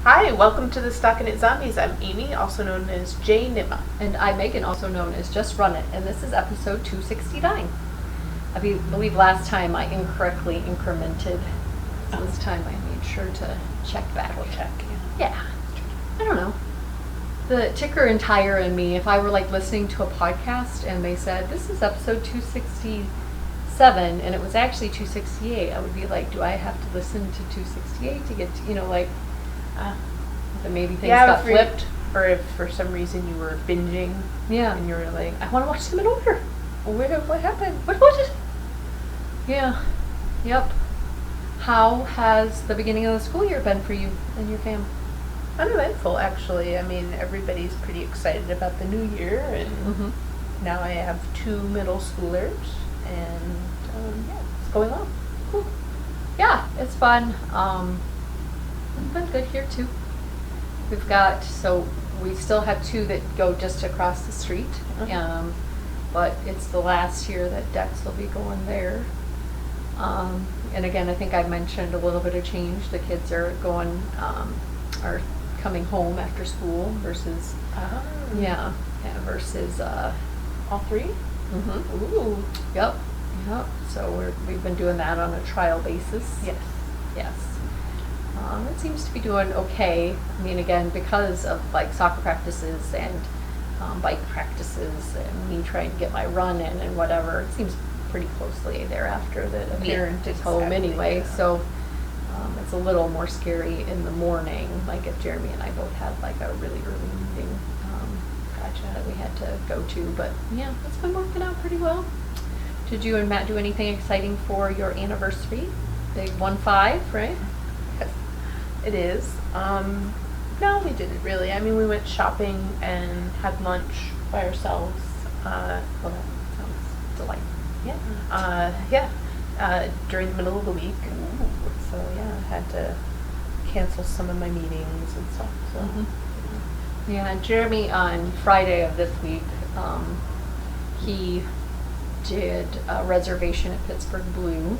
Hi, welcome to the StockinetteZombies. I'm Amy, also known as J Nima. And I'm Megan, also known as Just Run It, and this is episode 269. I believe last time I incorrectly incremented. So this time I made sure to check back. We'll check. Yeah. I don't know. The ticker and tire in me, if I were like listening to a podcast and they said, this is episode 267, and it was actually 268, I would be like, do I have to listen to 268 to get to, that maybe things got flipped? Or if for some reason you were binging. Yeah. And you were like, I want to watch them in order. What happened? What was it? Yeah. Yep. How has the beginning of the school year been for you and your family? Uneventful, actually. I mean, everybody's pretty excited about the new year, and now I have 2 middle schoolers, and it's going well. Cool. Yeah, it's fun. It's been good here too. We still have 2 that go just across the street, but it's the last year that Dex will be going there. And again, I think I mentioned a little bit of change. The kids are going, are coming home after school versus, versus all 3? Ooh. Yep. So we've been doing that on a trial basis. Yes. It seems to be doing okay. I mean, again, because of like soccer practices and bike practices and me trying to get my run in and whatever, it seems pretty closely thereafter that a parent is home anyway. Yeah. So it's a little more scary in the morning, like if Jeremy and I both had like a really early meeting that we had to go to. But yeah, it's been working out pretty well. Did you and Matt do anything exciting for your anniversary? Big 1-5, right? Yes, it is. No, we didn't really. I mean, we went shopping and had lunch by ourselves. Well, that sounds delightful. During the middle of the week. So I had to cancel some of my meetings and stuff. So. Yeah, and Jeremy on Friday of this week, he did a reservation at Pittsburgh Blue.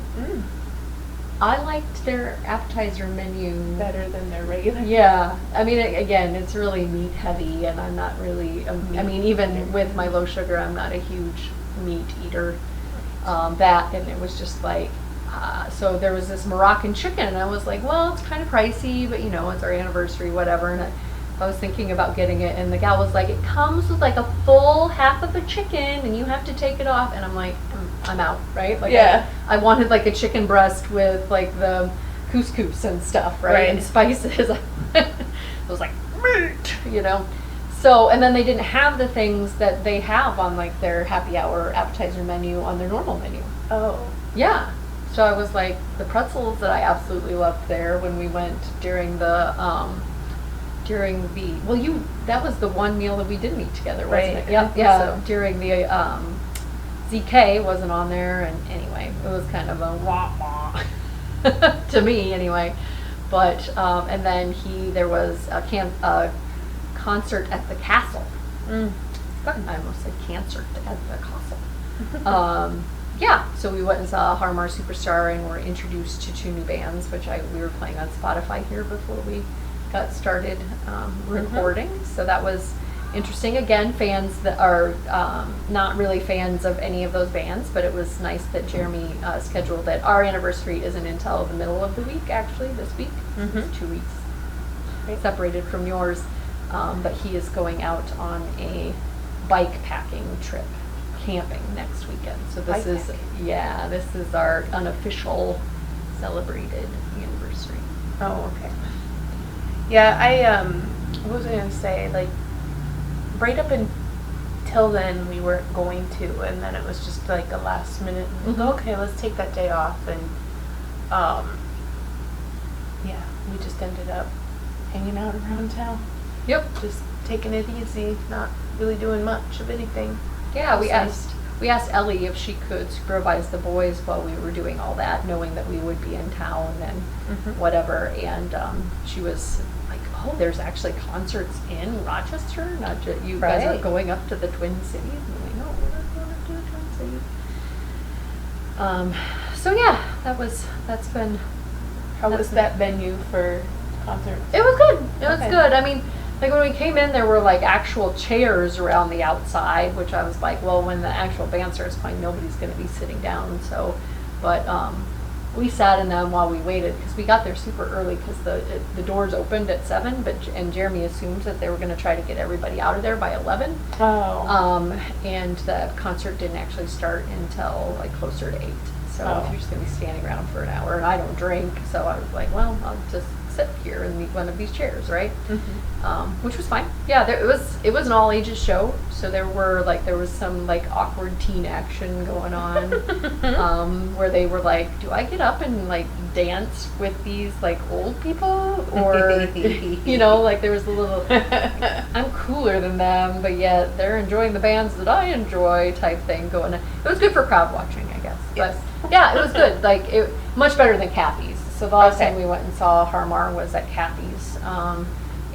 I liked their appetizer menu better than their regular. Yeah, I mean, again, it's really meat heavy, and I'm not really. I mean, even with my low sugar, I'm not a huge meat eater. And it was just like, so there was this Moroccan chicken, and I was like, well, it's kind of pricey, but it's our anniversary, whatever. And I was thinking about getting it, and the gal was like, it comes with like a full half of a chicken, and you have to take it off. And I'm like, I'm out, right? Like, yeah. I wanted like a chicken breast with like the couscous and stuff, right? And spices. I was like, So, and then they didn't have the things that they have on like their happy hour appetizer menu on their normal menu. Oh. Yeah. So I was like, the pretzels that I absolutely loved there when we went during the, that was the one meal that we didn't eat together, wasn't it? Yeah. So. During the, ZK wasn't on there, and anyway, it was kind of a wah-wah to me anyway. But, and then there was a concert at the castle. I almost said cancer at the castle. So we went and saw Harmar Superstar, and were introduced to 2 new bands, which we were playing on Spotify here before we got started recording. So that was interesting. Again, fans that are not really fans of any of those bands, but it was nice that Jeremy scheduled that. Our anniversary isn't until the middle of the week, actually, this week. It's 2 weeks separated from yours. But he is going out on a bike packing trip, camping next weekend. So this is our unofficial celebrated anniversary. Oh, okay. Yeah, what was I going to say? Like, right up until then, we weren't going to, and then it was just like a last minute, okay, let's take that day off, and we just ended up hanging out around town. Yep. Just taking it easy, not really doing much of anything. Yeah, we asked Ellie if she could supervise the boys while we were doing all that, knowing that we would be in town and whatever. And she was like, oh, there's actually concerts in Rochester? Not just you guys are going up to the Twin Cities? And I'm like, no, we're not going up to the Twin Cities. So yeah, that's been How was that venue for concert? It was good. It was Okay. good. I mean, like when we came in, there were like actual chairs around the outside, which I was like, well, when the actual band starts playing, nobody's going to be sitting down. So, but we sat in them while we waited because we got there super early because the doors opened at 7, and Jeremy assumed that they were going to try to get everybody out of there by 11. Oh. And the concert didn't actually start until like closer to 8. So if you're just going to be standing around for an hour, and I don't drink, so I was like, well, I'll just sit here and meet one of these chairs, right? Which was fine. Yeah, it was an all ages show, so there was some like awkward teen action going on, where they were like, do I get up and like dance with these like old people, or you know, like there was a little I'm cooler than them, but yet they're enjoying the bands that I enjoy type thing going on. It was good for crowd watching, I guess. Yes. But yeah, it was good. Like it much better than Kathy's. So the last Okay. time we went and saw Harmar was at Kathy's,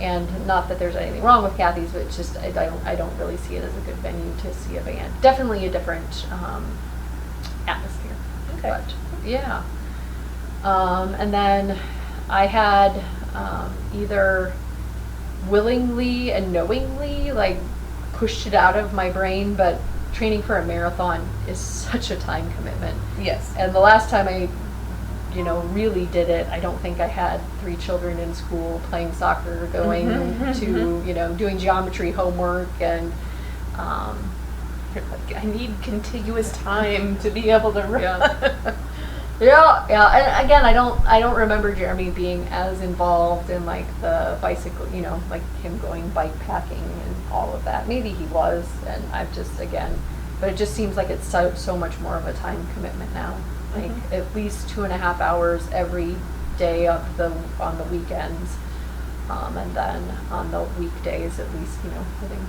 and not that there's anything wrong with Kathy's, but it's just I don't really see it as a good venue to see a band. Definitely a different atmosphere. Okay. But yeah, and then I had either willingly and knowingly like pushed it out of my brain, but training for a marathon is such a time commitment. Yes. And the last time I really did it, I don't think I had 3 children in school playing soccer, going to, doing geometry homework, and You're like, I need contiguous time to be able to run. Yeah. And again, I don't remember Jeremy being as involved in like the bicycle, like him going bike packing and all of that. Maybe he was, and I've just but it just seems like it's so much more of a time commitment now. Like at least 2.5 hours every day on the weekends, and then on the weekdays at least, hitting.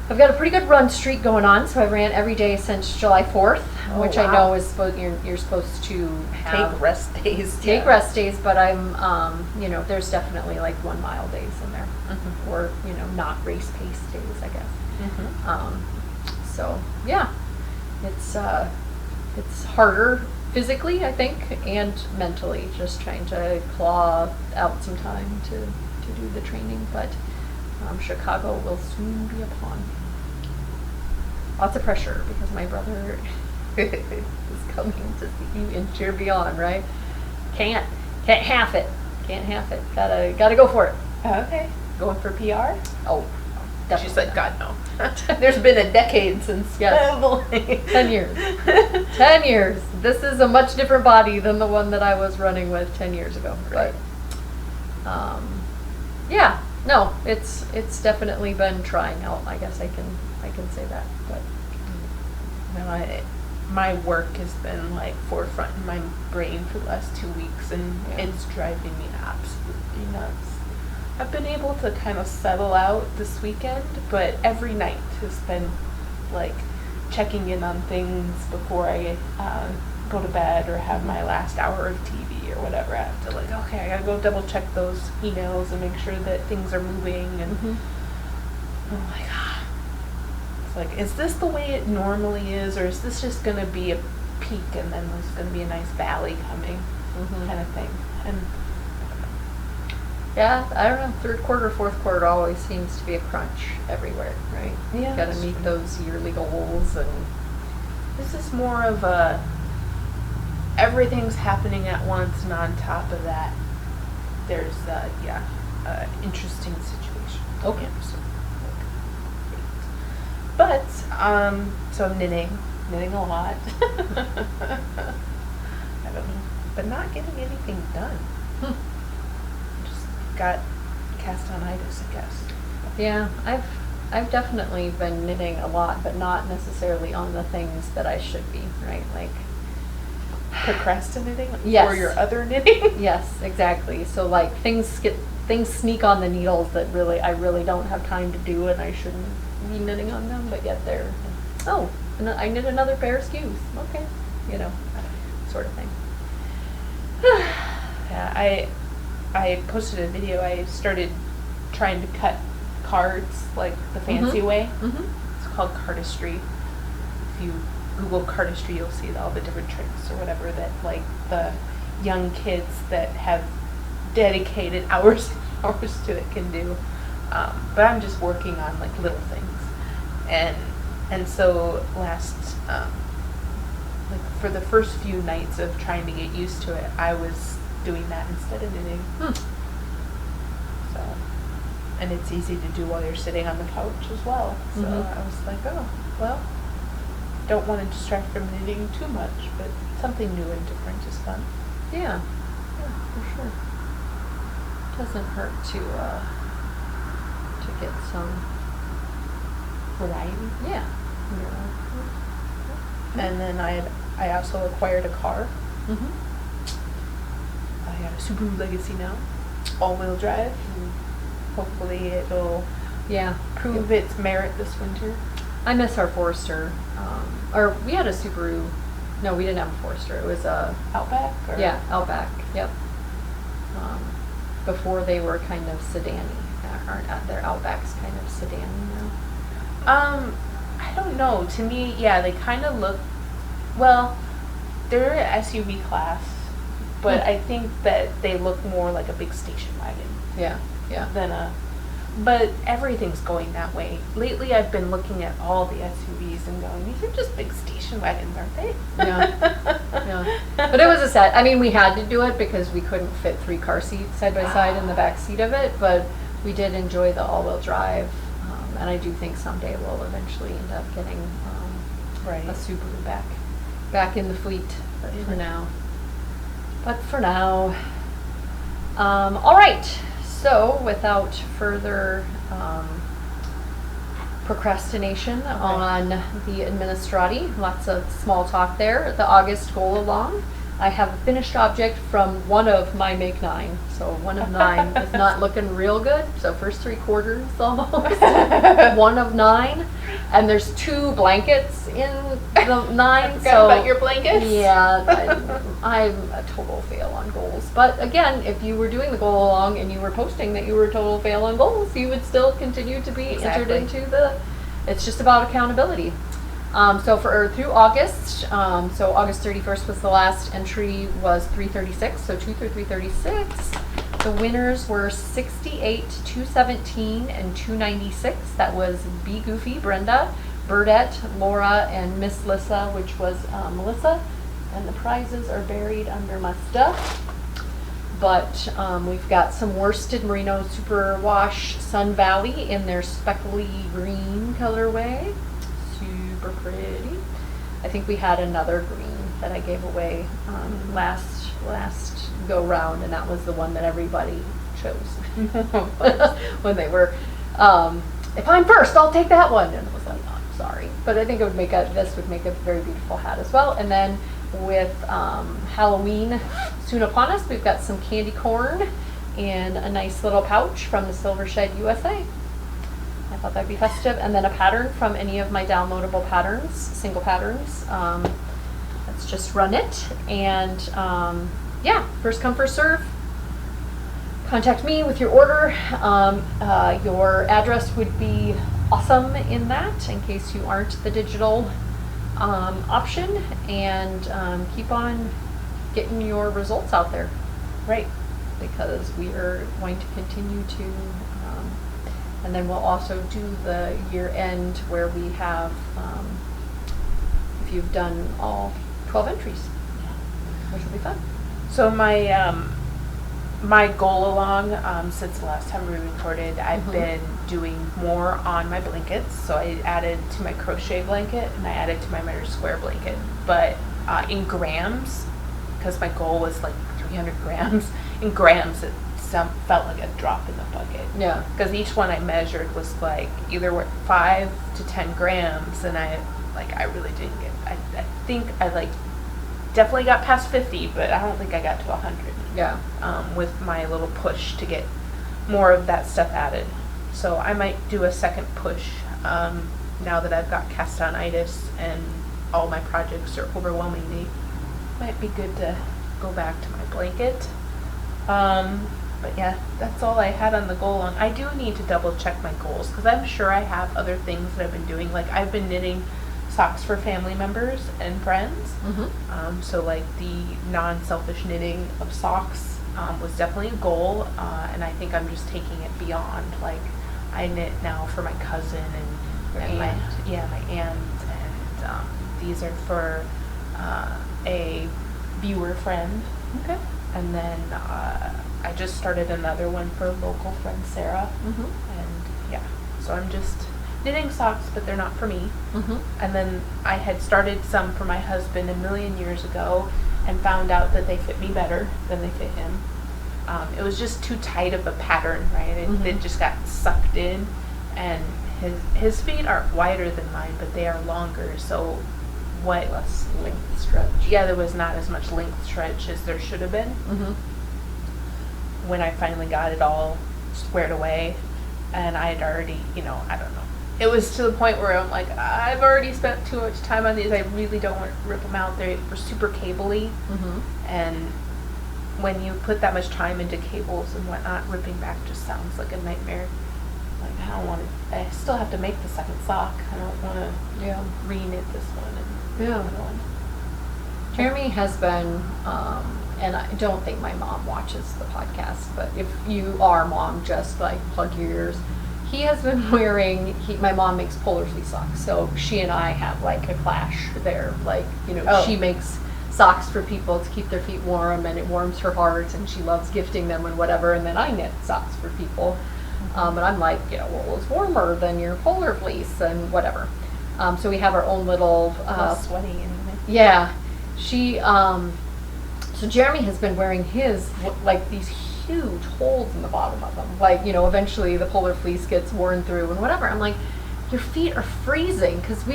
I've got a pretty good run streak going on, so I ran every day since July 4th, which I know is you're supposed to have Take rest days. Take rest days, but I'm there's definitely like 1 mile days in there, or not race pace days, I guess. So yeah, it's harder physically, I think, and mentally, just trying to claw out some time to do the training. But Chicago will soon be upon. Lots of pressure because my brother is coming to see you in Cheer Beyond, right? Can't half it. Can't half it. Gotta go for it. Okay. Going for PR? Oh, definitely. She said, God, no. There's been a decade since. Yes. 10 years. 10 years. This is a much different body than the one that I was running with 10 years ago. Right. But, yeah, no, it's definitely been trying out. I guess I can say that. But No, my work has been like forefront in my brain for the last 2 weeks, and it's driving me absolutely nuts. I've been able to kind of settle out this weekend, but every night has been like checking in on things before I go to bed or have my last hour of TV or whatever. I have to okay, I gotta go double check those emails and make sure that things are moving, and oh my God. It's like, is this the way it normally is, or is this just gonna be a peak and then there's gonna be a nice valley coming, kind of thing? And yeah, I don't know. 3rd quarter, 4th quarter always seems to be a crunch everywhere, right? Yeah, Got to that's meet true. those yearly goals, and this is more of a everything's happening at once, and on top of that, there's interesting situation. Okay. Yeah, but so I'm knitting a lot. I don't know, but not getting anything done. Just got cast on itis, I guess. yeah, I've definitely been knitting a lot, but not necessarily on the things that I should be, right? Like Procrastinating Yes. for your other knitting. yes, exactly. So like things sneak on the needles that I really don't have time to do, and I shouldn't be knitting on them, but yet they're I knit another pair of SKUs. Okay, sort of thing. Yeah, I posted a video. I started trying to cut cards like the fancy way. It's called cardistry. If you Google cardistry, you'll see all the different tricks or whatever that like the young kids that have dedicated hours and hours to it can do. But I'm just working on like little things, and so like for the first few nights of trying to get used to it, I was doing that instead of knitting. So, and it's easy to do while you're sitting on the couch as well. So I was like, oh, well, don't want to distract from knitting too much, but something new and different is fun. Yeah, for sure. Doesn't hurt to get some Variety. Yeah. And then I also acquired a car. I got a Subaru Legacy now, all-wheel drive. Hopefully it'll prove its merit this winter. I miss our Forester. Or we had a Subaru. No, we didn't have a Forester. It was a Outback? Or? Yeah, Outback. Yep. Before they were kind of sedan-y. Their Outback's kind of sedan-y now. I don't know. To me, yeah, they kind of look, well, they're SUV class, but I think that they look more like a big station wagon. Yeah. But everything's going that way. Lately, I've been looking at all the SUVs and going, these are just big station wagons, aren't they? Yeah. But it was a set. I mean, we had to do it because we couldn't fit 3 car seats side by side in the back seat of it, but we did enjoy the all-wheel drive. And I do think someday we'll eventually end up getting a Subaru back in the fleet. But for now, all right. So without further procrastination on the Administrati, lots of small talk there. The August goal along. I have a finished object from one of my make 9. So 1 of 9 is not looking real good. So first 3 quarters almost. 1 of 9. And there's 2 blankets in the 9. So about your blankets? Yeah, I'm a total fail on goals. But again, if you were doing the goal along and you were posting that you were a total fail on goals, you would still continue to be entered into it's just about accountability. So through August, so August 31st was the last entry, was 336, so 2 through 336. The winners were 68, 217, and 296. That was B. Goofy, Brenda, Burdette, Laura, and Miss Lissa, which was Melissa. And the prizes are buried under my stuff. But we've got some worsted merino superwash Sun Valley in their speckly green colorway. Super pretty. I think we had another green that I gave away last go round, and that was the one that everybody chose when they were. If I'm first, I'll take that one. And I was like, oh, I'm sorry, but I think it would this would make a very beautiful hat as well. And then with Halloween soon upon us, we've got some candy corn and a nice little pouch from the Silver Shed USA. I thought that'd be festive. And then a pattern from any of my downloadable patterns, single patterns. Let's just run it. And first come, first serve. Contact me with your order. Your address would be awesome in that, in case you aren't the digital option. And keep on getting your results out there. Right. Because we are going to continue to and then we'll also do the year end where we have, if you've done all 12 entries, which will be fun. So my goal along, since the last time we recorded, I've been doing more on my blankets. So I added to my crochet blanket and I added to my Measure Square blanket, but in grams, because my goal was like 300 grams. In grams, it felt like a drop in the bucket. Yeah. Because each one I measured was like either 5 to 10 grams, and I really didn't get. I think I definitely got past 50, but I don't think I got to 100. Yeah. With my little push to get more of that stuff added. So I might do a second push now that I've got cast-on-itis and all my projects are overwhelming me. Might be good to go back to my blanket. But yeah, that's all I had on the goal. And I do need to double check my goals because I'm sure I have other things that I've been doing. Like I've been knitting socks for family members and friends. So like the non-selfish knitting of socks was definitely a goal, and I think I'm just taking it beyond. Like, I knit now for my cousin and my aunt, and these are for a viewer friend. Okay. And then I just started another one for a local friend, Sarah. And yeah, so I'm just knitting socks, but they're not for me. And then I had started some for my husband a million years ago and found out that they fit me better than they fit him. It was just too tight of a pattern, right? It just got sucked in, and his feet are wider than mine, but they are longer, so less length stretch. Yeah, there was not as much length stretch as there should have been. When I finally got it all squared away, and I had already, I don't know. It was to the point where I'm like, I've already spent too much time on these. I really don't want to rip them out. They were super cabley, and when you put that much time into cables and whatnot, ripping back just sounds like a nightmare. Like, I don't want to. I still have to make the second sock. I don't want to re-knit this one. Jeremy has been, and I don't think my mom watches the podcast, but if you are, Mom, just like plug your ears. He has been wearing, my mom makes polar fleece socks, so she and I have like a clash there. Like, she makes socks for people to keep their feet warm, and it warms her heart, and she loves gifting them and whatever, and then I knit socks for people. And I'm like, wool is warmer than your polar fleece and whatever. So we have our own little sweaty anyway. Yeah, she. So Jeremy has been wearing his like these huge holes in the bottom of them. Like, eventually the polar fleece gets worn through and whatever. I'm like, your feet are freezing because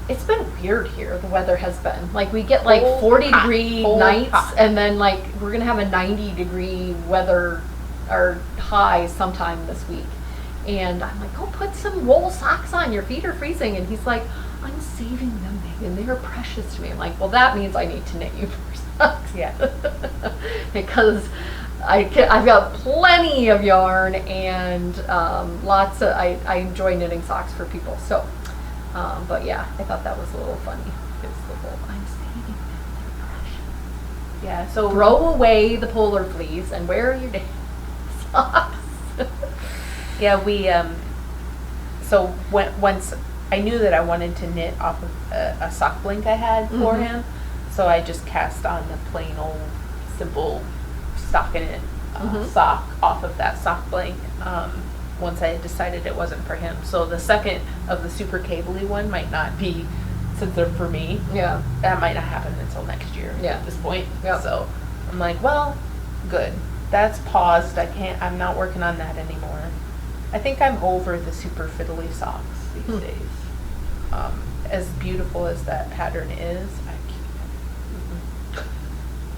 it's been weird here. The weather has been like we get like 40-degree nights, and then like we're gonna have a 90-degree weather or high sometime this week. And I'm like, go put some wool socks on. Your feet are freezing. And he's like, I'm saving them, Megan. They are precious to me. I'm like, well, that means I need to knit you for socks. Yeah. Because I've got plenty of yarn and lots of, I enjoy knitting socks for people. So, but yeah, I thought that was a little funny. It's the whole, I'm saving them. They're precious. Yeah, so throw away the polar fleece and wear your socks. Yeah, we, so once I knew that I wanted to knit off of a sock blank I had for him, so I just cast on the plain old simple stockinette sock off of that sock blank once I had decided it wasn't for him. So the second of the super cabley one might not be, since they're for me, that might not happen until next year at this point. So I'm like, well, good. That's paused. I'm not working on that anymore. I think I'm over the super fiddly socks these days. As beautiful as that pattern is,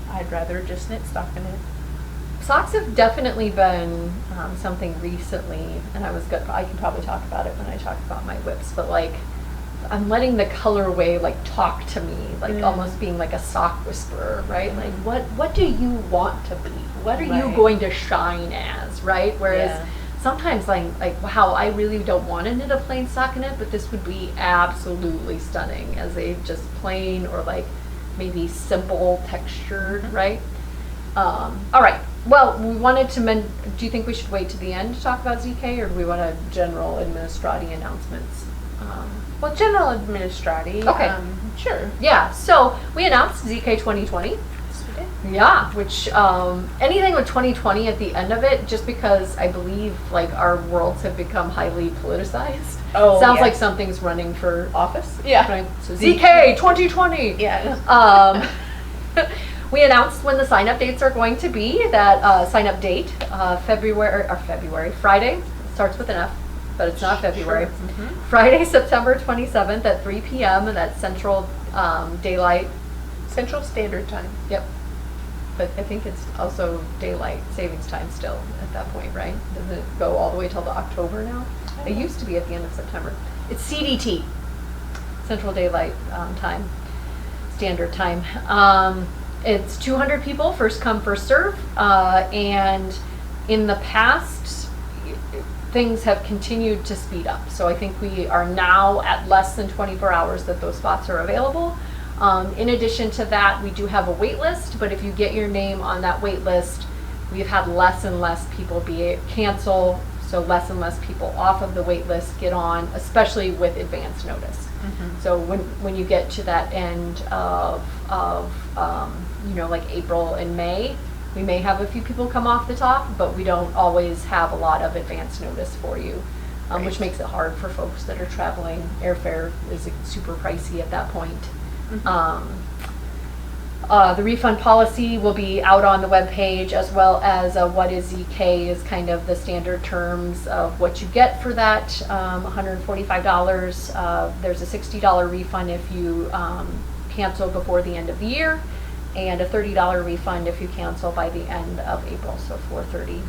I'd rather just knit stockinette. Socks have definitely been something recently, and I can probably talk about it when I talk about my whips, but like I'm letting the colorway like talk to me, like almost being like a sock whisperer, right? Like what do you want to be? What are you going to shine as, right? Whereas sometimes like wow, I really don't want to knit a plain stockinette, but this would be absolutely stunning as a just plain or like maybe simple textured, right? All right. Well, we wanted to do you think we should wait to the end to talk about ZK, or do we want a general Administrati announcements? Well, general Administrati. Okay. Sure. Yeah. So we announced ZK 2020. Yes, we did. Yeah. Which anything with 2020 at the end of it, just because I believe like our worlds have become highly politicized. Oh, sounds like something's running for office. Yeah. Right? So ZK 2020. Yeah. We announced when the sign-up dates are going to be. That sign-up date, Friday, starts with an F, but it's not February. Sure. Friday, September 27th at 3 p.m. and that's Central Daylight. Central Standard Time. Yep. But I think it's also Daylight Savings Time still at that point, right? Doesn't it go all the way till the October now? It used to be at the end of September. It's CDT, Central Daylight Time, Standard Time. It's 200 people, first come, first serve, and in the past, things have continued to speed up. So I think we are now at less than 24 hours that those spots are available. In addition to that, we do have a wait list, but if you get your name on that wait list we've had less and less people cancel, so less and less people off of the wait list get on, especially with advance notice. So when you get to that end of like April and May, we may have a few people come off the top, but we don't always have a lot of advance notice for you, which makes it hard for folks that are traveling. Airfare is super pricey at that point. The refund policy will be out on the webpage, as well as what is ZK is kind of the standard terms of what you get for that, $145. There's a $60 refund if you cancel before the end of the year, and a $30 refund if you cancel by the end of April, so 4/30.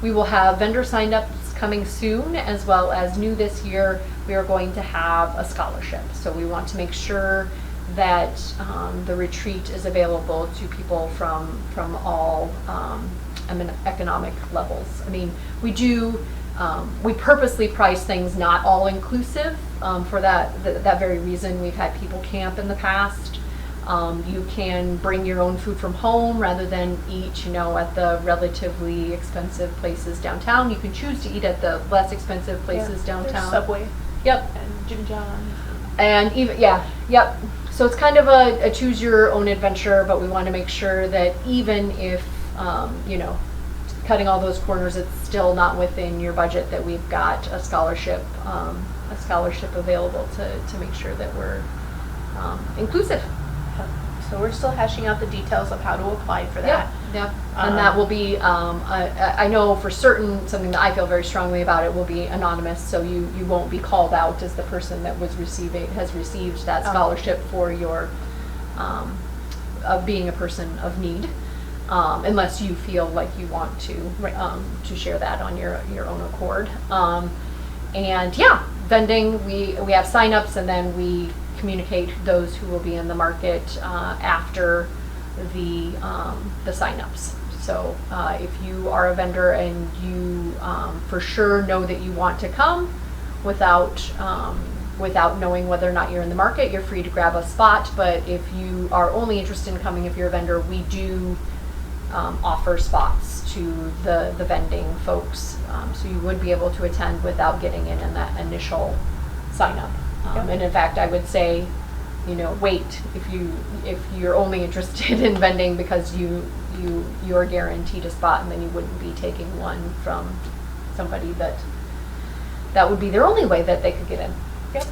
We will have vendor sign-ups coming soon, as well as new this year, we are going to have a scholarship. So we want to make sure that the retreat is available to people from all economic levels. I mean, we purposely price things not all inclusive for that very reason. We've had people camp in the past. You can bring your own food from home rather than eat, at the relatively expensive places downtown. You can choose to eat at the less expensive places downtown. Subway. Yep. And Jim John's. And even, yep. So it's kind of a choose your own adventure, but we want to make sure that even if, cutting all those corners, it's still not within your budget, that we've got a scholarship available to make sure that we're inclusive. So we're still hashing out the details of how to apply for that. Yeah. And that will be, I know for certain, something that I feel very strongly about, it will be anonymous, so you won't be called out as the person that has received that scholarship for your being a person of need, unless you feel like you want to share that on your own accord. Vending, we have signups, and then we communicate those who will be in the market after the signups. So if you are a vendor and you for sure know that you want to come without knowing whether or not you're in the market, you're free to grab a spot. But if you are only interested in coming, if you're a vendor, we do offer spots to the vending folks, so you would be able to attend without getting in that initial sign up. And in fact, I would say, wait if you're only interested in vending, because you're guaranteed a spot, and then you wouldn't be taking one from somebody that would be their only way that they could get in. Yep.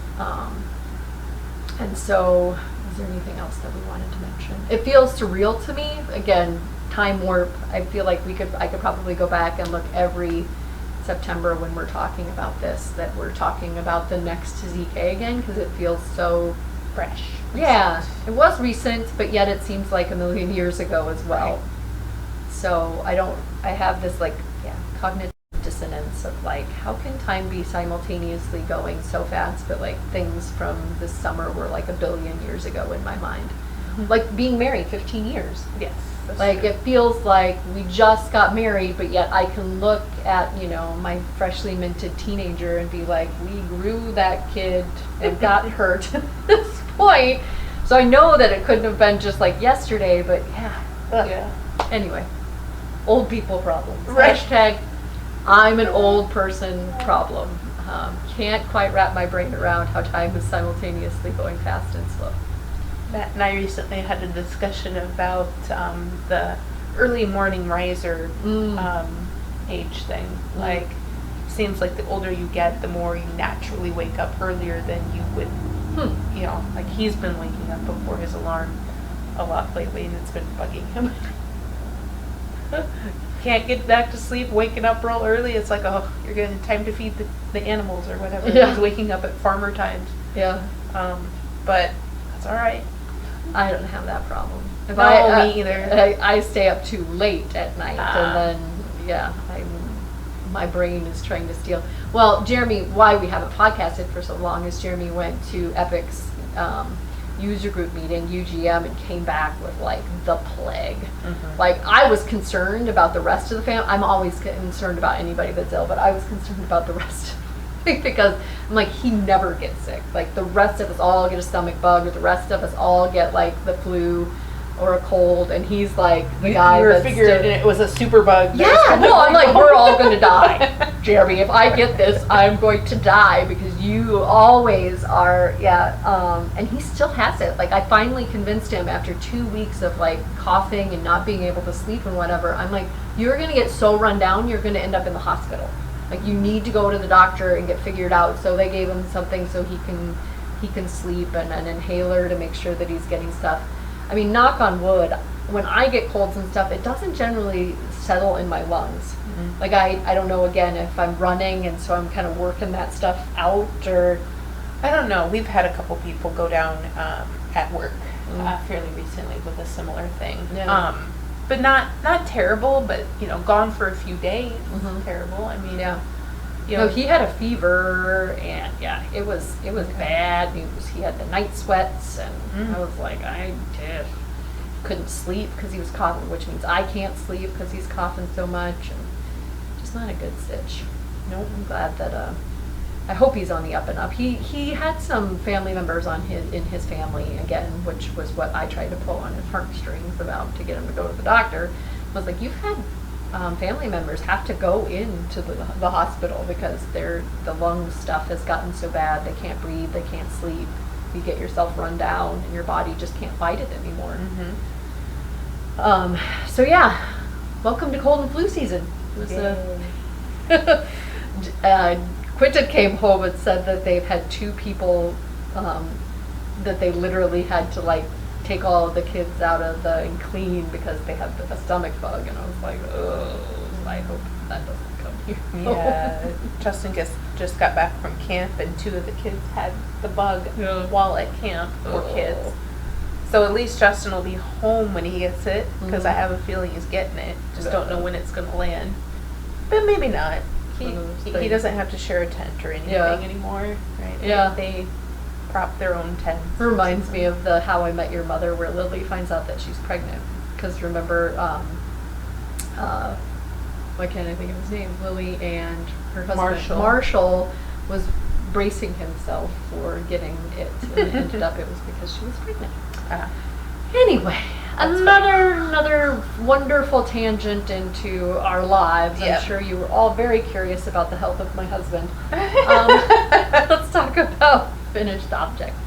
And so, is there anything else that we wanted to mention? It feels surreal to me. Again, time warp. I feel like I could probably go back and look every September when we're talking about this, that we're talking about the next ZK again, because it feels so fresh. Yeah, it was recent, but yet it seems like a million years ago as well. Right. So I have this cognitive dissonance of how can time be simultaneously going so fast, but things from this summer were a billion years ago in my mind. Like being married 15 years. Yes. It feels like we just got married, but yet I can look at, my freshly minted teenager and be like, we grew that kid and got her to this point. So I know that it couldn't have been just yesterday, but yeah. Anyway, old people problems. Right. Hashtag, I'm an old person problem. Can't quite wrap my brain around how time is simultaneously going fast and slow. Matt and I recently had a discussion about the early morning riser age thing. Seems like the older you get, the more you naturally wake up earlier than you would. He's been waking up before his alarm a lot lately, and it's been bugging him. Can't get back to sleep, waking up real early. It's you're getting time to feed the animals or whatever. Yeah. He's waking up at farmer times. Yeah. But that's all right. I don't have that problem. Me either. I stay up too late at night, and then my brain is trying to steal. Well, Jeremy, why we haven't podcasted for so long is Jeremy went to Epic's user group meeting, UGM, and came back with the plague. Mm-hmm. I was concerned about the rest of the family. I'm always concerned about anybody that's ill, but I was concerned about the rest because I'm he never gets sick. The rest of us all get a stomach bug, or the rest of us all get the flu. or a cold, and he's like the guy you were that's figuring still, it was a super bug. yeah, no, I'm like, we're all gonna die. Jeremy, if I get this, I'm going to die because you always are, and he still has it. Like, I finally convinced him after 2 weeks of like coughing and not being able to sleep and whatever, I'm like, you're gonna get so run down, you're gonna end up in the hospital. Like, you need to go to the doctor and get figured out. So they gave him something so he can sleep, and an inhaler to make sure that he's getting stuff. I mean, knock on wood, when I get colds and stuff, it doesn't generally settle in my lungs. Mm-hmm. Like, I don't know, again, if I'm running and so I'm kind of working that stuff out, or... I don't know. We've had a couple people go down at work fairly recently with a similar thing. Yeah. But not terrible, but, gone for a few days. Terrible. I mean, No, he had a fever, and it was bad news. He had the night sweats, and I was like, I just couldn't sleep because he was coughing, which means I can't sleep because he's coughing so much, and just not a good stitch. Nope. I'm glad that I hope he's on the up and up. He had some family members in his family again, which was what I tried to pull on his heartstrings about to get him to go to the doctor. I was like, you've had family members have to go into the hospital because the lung stuff has gotten so bad, they can't breathe, they can't sleep. You get yourself run down and your body just can't fight it anymore. So yeah, welcome to cold and flu season. It was Quinton came home and said that they've had 2 people that they literally had to like take all of the kids out of and clean because they have a stomach bug, and I was like, oh, I hope that doesn't come here. Yeah, Justin just got back from camp, and 2 of the kids had the bug while at camp, poor kids. So at least Justin will be home when he gets it, because I have a feeling he's getting it. Just don't know when it's going to land. But maybe not. He doesn't have to share a tent or anything anymore, right? They prop their own tents. It reminds me of the How I Met Your Mother, where Lily finds out that she's pregnant. Because remember, why can't I think of his name? Lily and her husband Marshall was bracing himself for getting it, and it ended up it was because she was pregnant. Anyway, another wonderful tangent into our lives. I'm sure you were all very curious about the health of my husband. Let's talk about finished objects.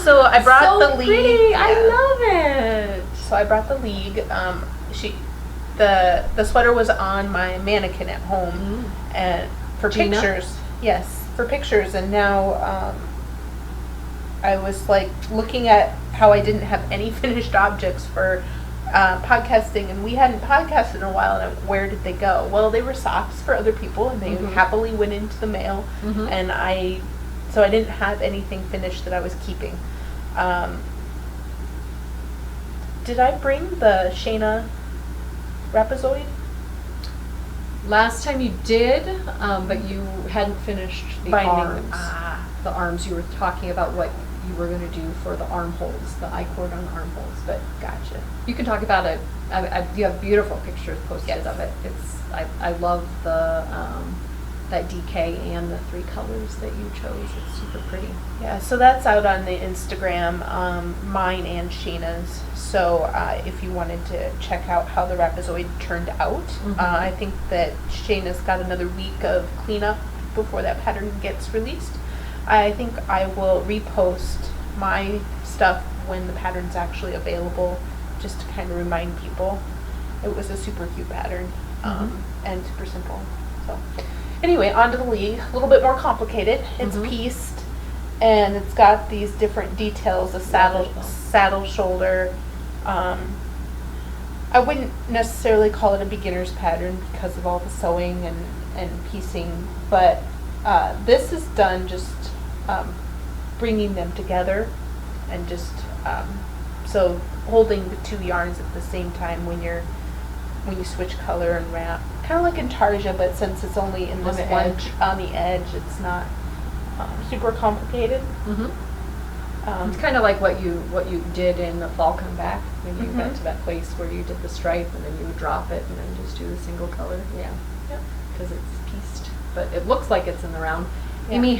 So I brought the League. Pretty. I love it. So I brought the League. The sweater was on my mannequin at home, and for Gina? pictures. Yes, for pictures. And now I was like looking at how I didn't have any finished objects for podcasting, and we hadn't podcasted in a while. And where did they go? Well, they were socks for other people, and they happily went into the mail. And so I didn't have anything finished that I was keeping. Did I bring the Shayna Rapazoid? Last time you did, but you hadn't finished the Binding. arms. The arms, you were talking about what you were going to do for the armholes, the I-cord on the armholes. But Gotcha. you can talk about it. You have beautiful pictures posted of it. I love the that DK and the 3 colors that you chose. It's super pretty. Yeah, so that's out on the Instagram, mine and Shayna's. So if you wanted to check out how the Rapazoid turned out, I think that Shayna's got another week of cleanup before that pattern gets released. I think I will repost my stuff when the pattern's actually available, just to kind of remind people. It was a super cute pattern, and super simple. So anyway, onto the League. A little bit more complicated. It's pieced, and it's got these different details, a saddle shoulder. I wouldn't necessarily call it a beginner's pattern because of all the sewing and piecing, but this is done just bringing them together, and just so holding the 2 yarns at the same time when you switch color and wrap, kind of like in Tarja, but since it's only in this one on the edge, it's not super complicated. It's kind of like what you did in the Fall Comeback when you got to that place where you did the stripe and then you would drop it and then just do the single color. Yeah, because it's pieced, but it looks like it's in the round. Yeah. Amy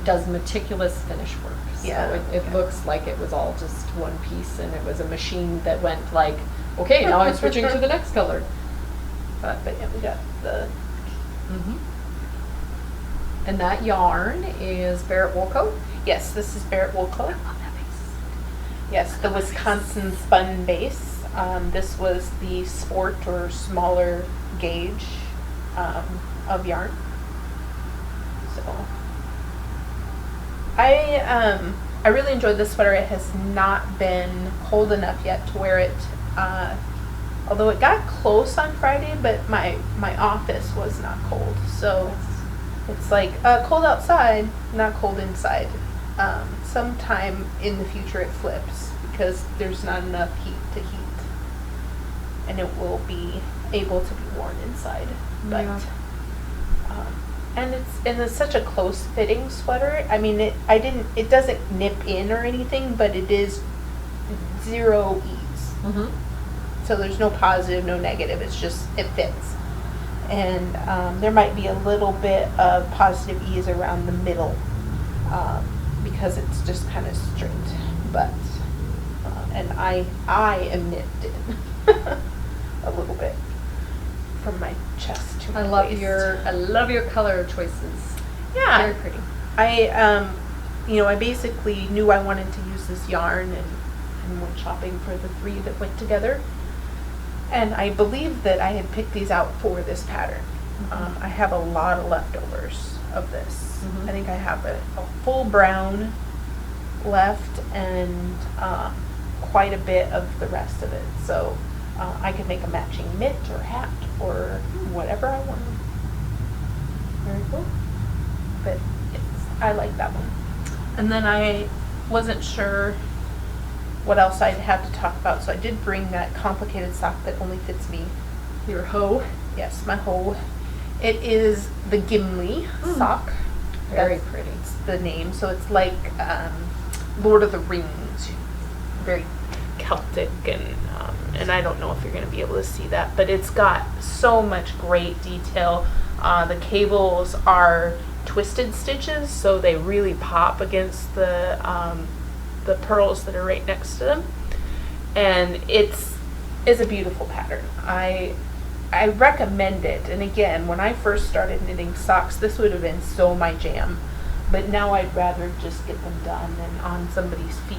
does meticulous finish work. So Yeah, it yeah. looks like it was all just one piece, and it was a machine that went like, okay, now I'm switching to the next color. But yeah, we got the. Mm-hmm. And that yarn is Barrett Woolco. Yes, this is Barrett Woolco. I love that piece. Yes, the Wisconsin spun base. This was the sport or smaller gauge of yarn. So I really enjoyed this sweater. It has not been cold enough yet to wear it. Although it got close on Friday, but my office was not cold. So it's like cold outside, not cold inside. Sometime in the future it flips because there's not enough heat to heat. And it will be able to be worn inside. But Yeah. and it's such a close fitting sweater. I mean it doesn't nip in or anything, but it is zero ease. Mm-hmm. So there's no positive, no negative. It's just it fits. And there might be a little bit of positive ease around the middle because it's just kind of straight. But and I am nipped in a little bit from my chest to my waist. I love your color choices. Yeah. Very pretty. I basically knew I wanted to use this yarn and went shopping for the 3 that went together. And I believe that I had picked these out for this pattern. Mm-hmm. I have a lot of leftovers of this. Mm-hmm. I think I have a full brown left and quite a bit of the rest of it. So I could make a matching mitt or hat or whatever I want. Very cool. But I like that one. And then I wasn't sure what else I'd have to talk about, so I did bring that complicated sock that only fits me. Your hoe. Yes, my hoe. It is the Gimli sock. Very That's pretty. the name. So it's like Lord of the Rings, very Celtic, and I don't know if you're going to be able to see that, but it's got so much great detail. The cables are twisted stitches, so they really pop against the pearls that are right next to them, and it's a beautiful pattern. I recommend it. And again, when I first started knitting socks, this would have been so my jam, but now I'd rather just get them done and on somebody's feet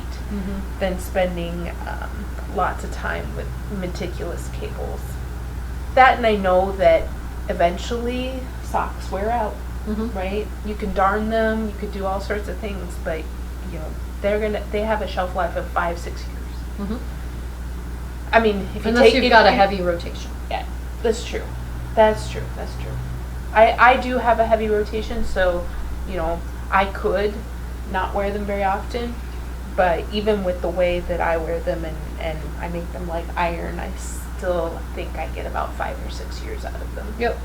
than spending lots of time with meticulous cables. That, and I know that eventually socks wear out, right? You can darn them, you could do all sorts of things, but they have a shelf life of 5-6 years. I mean, if you Unless take you've got a heavy rotation. Yeah, that's true. That's true. I do have a heavy rotation, so I could not wear them very often, but even with the way that I wear them and I make them like iron, I still think I get about 5 or 6 years out of them. Yep.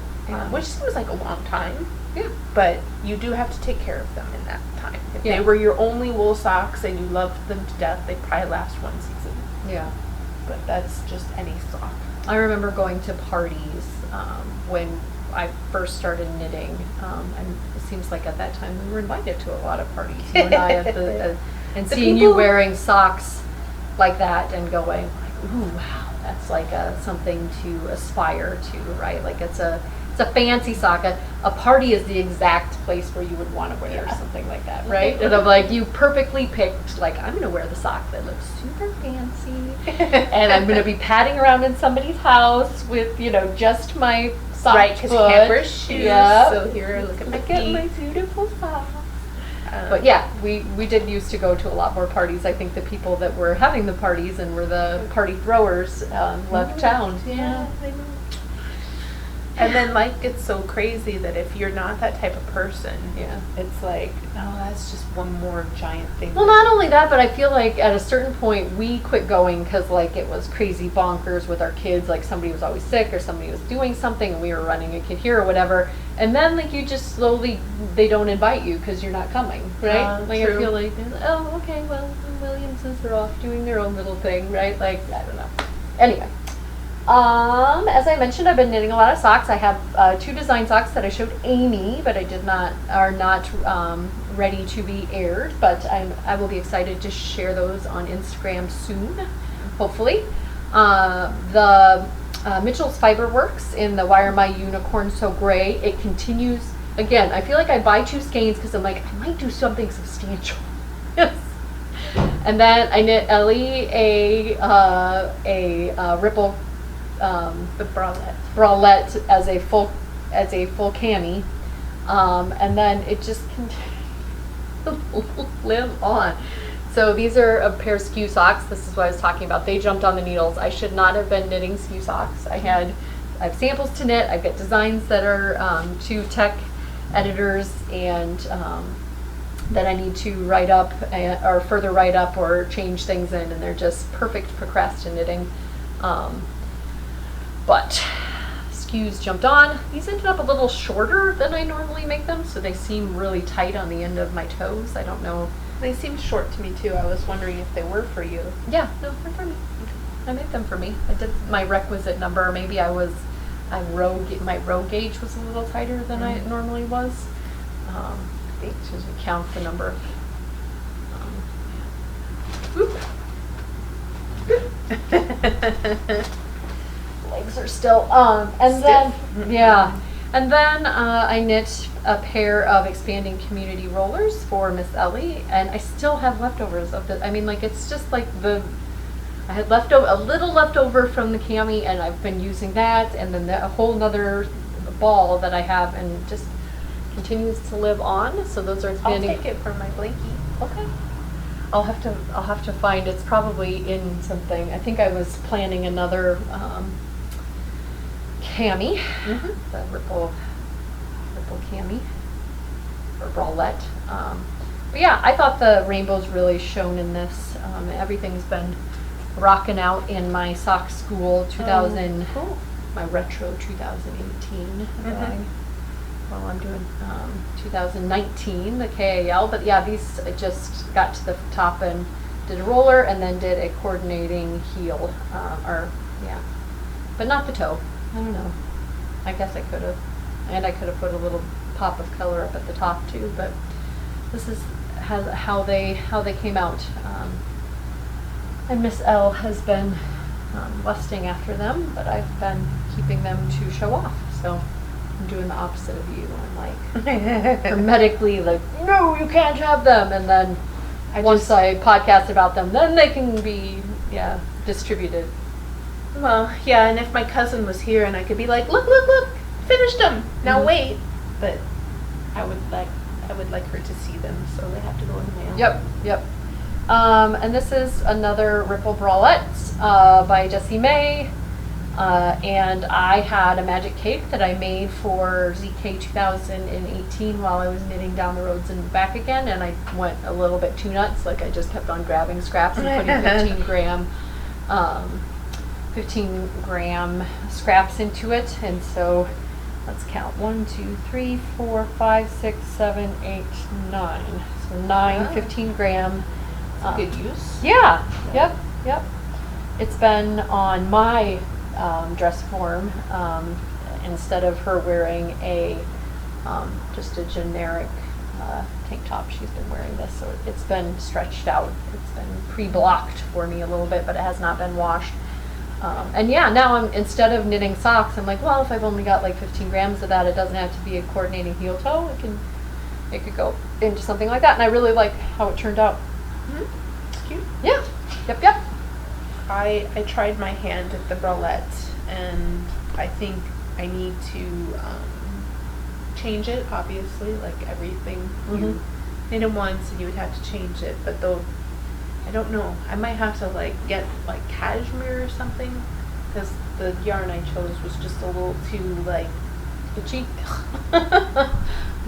Which seems like a long time. Yeah. But you do have to take care of them in that time. If Yeah. they were your only wool socks and you loved them to death, they'd probably last one season. Yeah. But that's just any sock. I remember going to parties when I first started knitting, and it seems like at that time we were invited to a lot of parties. You and I and The seeing you people- wearing socks like that and going like, ooh, wow, that's like something to aspire to, right? Like it's a fancy sock. A party is the exact place where you would want to wear something like that, right? And I'm like, you perfectly picked, like, I'm going to wear the sock that looks super fancy, and I'm going to be padding around in somebody's house with, just my sock Right, because you can't wear shoes. Yeah. So here, look at my my feet. beautiful socks. But yeah, we did used to go to a lot more parties. I think the people that were having the parties and were the party throwers left town. Yeah. And then life gets so crazy that if you're not that type of person, it's like, no, that's just one more giant thing. Well, not only that, but I feel like at a certain point we quit going because like it was crazy bonkers with our kids. Like somebody was always sick or somebody was doing something and we were running a kid here or whatever. And then like you just slowly, they don't invite you because you're not coming, right? Like True. I feel like, oh, okay, well, the Williamsons are off doing their own little thing, right? Like, I don't know. Anyway. As I mentioned, I've been knitting a lot of socks. I have 2 design socks that I showed Amy, but are not ready to be aired. But I will be excited to share those on Instagram soon, hopefully. The Mitchell's Fiberworks in the Why Are My Unicorns So Gray? It continues. Again, I feel like I buy 2 skeins because I'm like, I might do something substantial. Yes. And then I knit Ellie a ripple The bralette as a full cami, and then it just continues to live on. So these are a pair of skew socks. This is what I was talking about. They jumped on the needles. I should not have been knitting skew socks. I have samples to knit. I've got designs that are to tech editors and that I need to write up or further write up or change things in, and they're just perfect procrastinating. But skews jumped on. These ended up a little shorter than I normally make them, so they seem really tight on the end of my toes. I don't know. They seemed short to me too. I was wondering if they were for you. Yeah, no, they're for me. I made them for me. I did my requisite number. Maybe my row gauge was a little tighter than I normally was. Just count the number of legs are still and stiff. Then yeah, and then I knit a pair of expanding community rollers for Miss Ellie, and I still have leftovers of the. I mean, like, it's just like I had a little leftover from the cami, and I've been using that, and then a whole nother ball that I have, and just continues to live on. So those are expanding. I'll take it for my blankie. Okay. I'll have to find. It's probably in something. I think I was planning another cami, the ripple cami or bralette. But yeah, I thought the rainbows really shone in this. Everything's been rocking out in my sock school 2000, cool. My retro 2018. Well, I'm doing 2019, the KAL, but yeah, these I just got to the top and did a roller and then did a coordinating heel, but not the toe. I don't know. I guess I could have, and I could have put a little pop of color up at the top too. But this is how they came out. And Miss L has been lusting after them, but I've been keeping them to show off. So I'm doing the opposite of you. I'm like hermetically like, no, you can't have them. And then once I podcast about them, then they can be distributed. Well, yeah, and if my cousin was here and I could be like, look, finished them. Now wait. But I would like her to see them, so they have to go in the mail. Yep. And this is another Ripple Bralette by Jessie May. And I had a magic cake that I made for ZK 2018 while I was knitting down the roads and back again, and I went a little bit too nuts. Like, I just kept on grabbing scraps and putting 15 gram scraps into it. And so let's count 1, 2, 3, 4, 5, 6, 7, 8, 9. So 9 15 gram. Good use. Yeah. Yep. It's been on my dress form instead of her wearing just a generic tank top. She's been wearing this, so it's been stretched out. It's been pre-blocked for me a little bit, but it has not been washed. And now instead of knitting socks, I'm like, well, if I've only got like 15 grams of that, it doesn't have to be a coordinating heel toe. It could go into something like that, and I really like how it turned out. It's cute. Yeah. Yep. I tried my hand at the bralette, and I think I need to change it, obviously, like everything. You knit it once and you would have to change it, but though, I don't know, I might have to like get like cashmere or something, because the yarn I chose was just a little too like itchy. I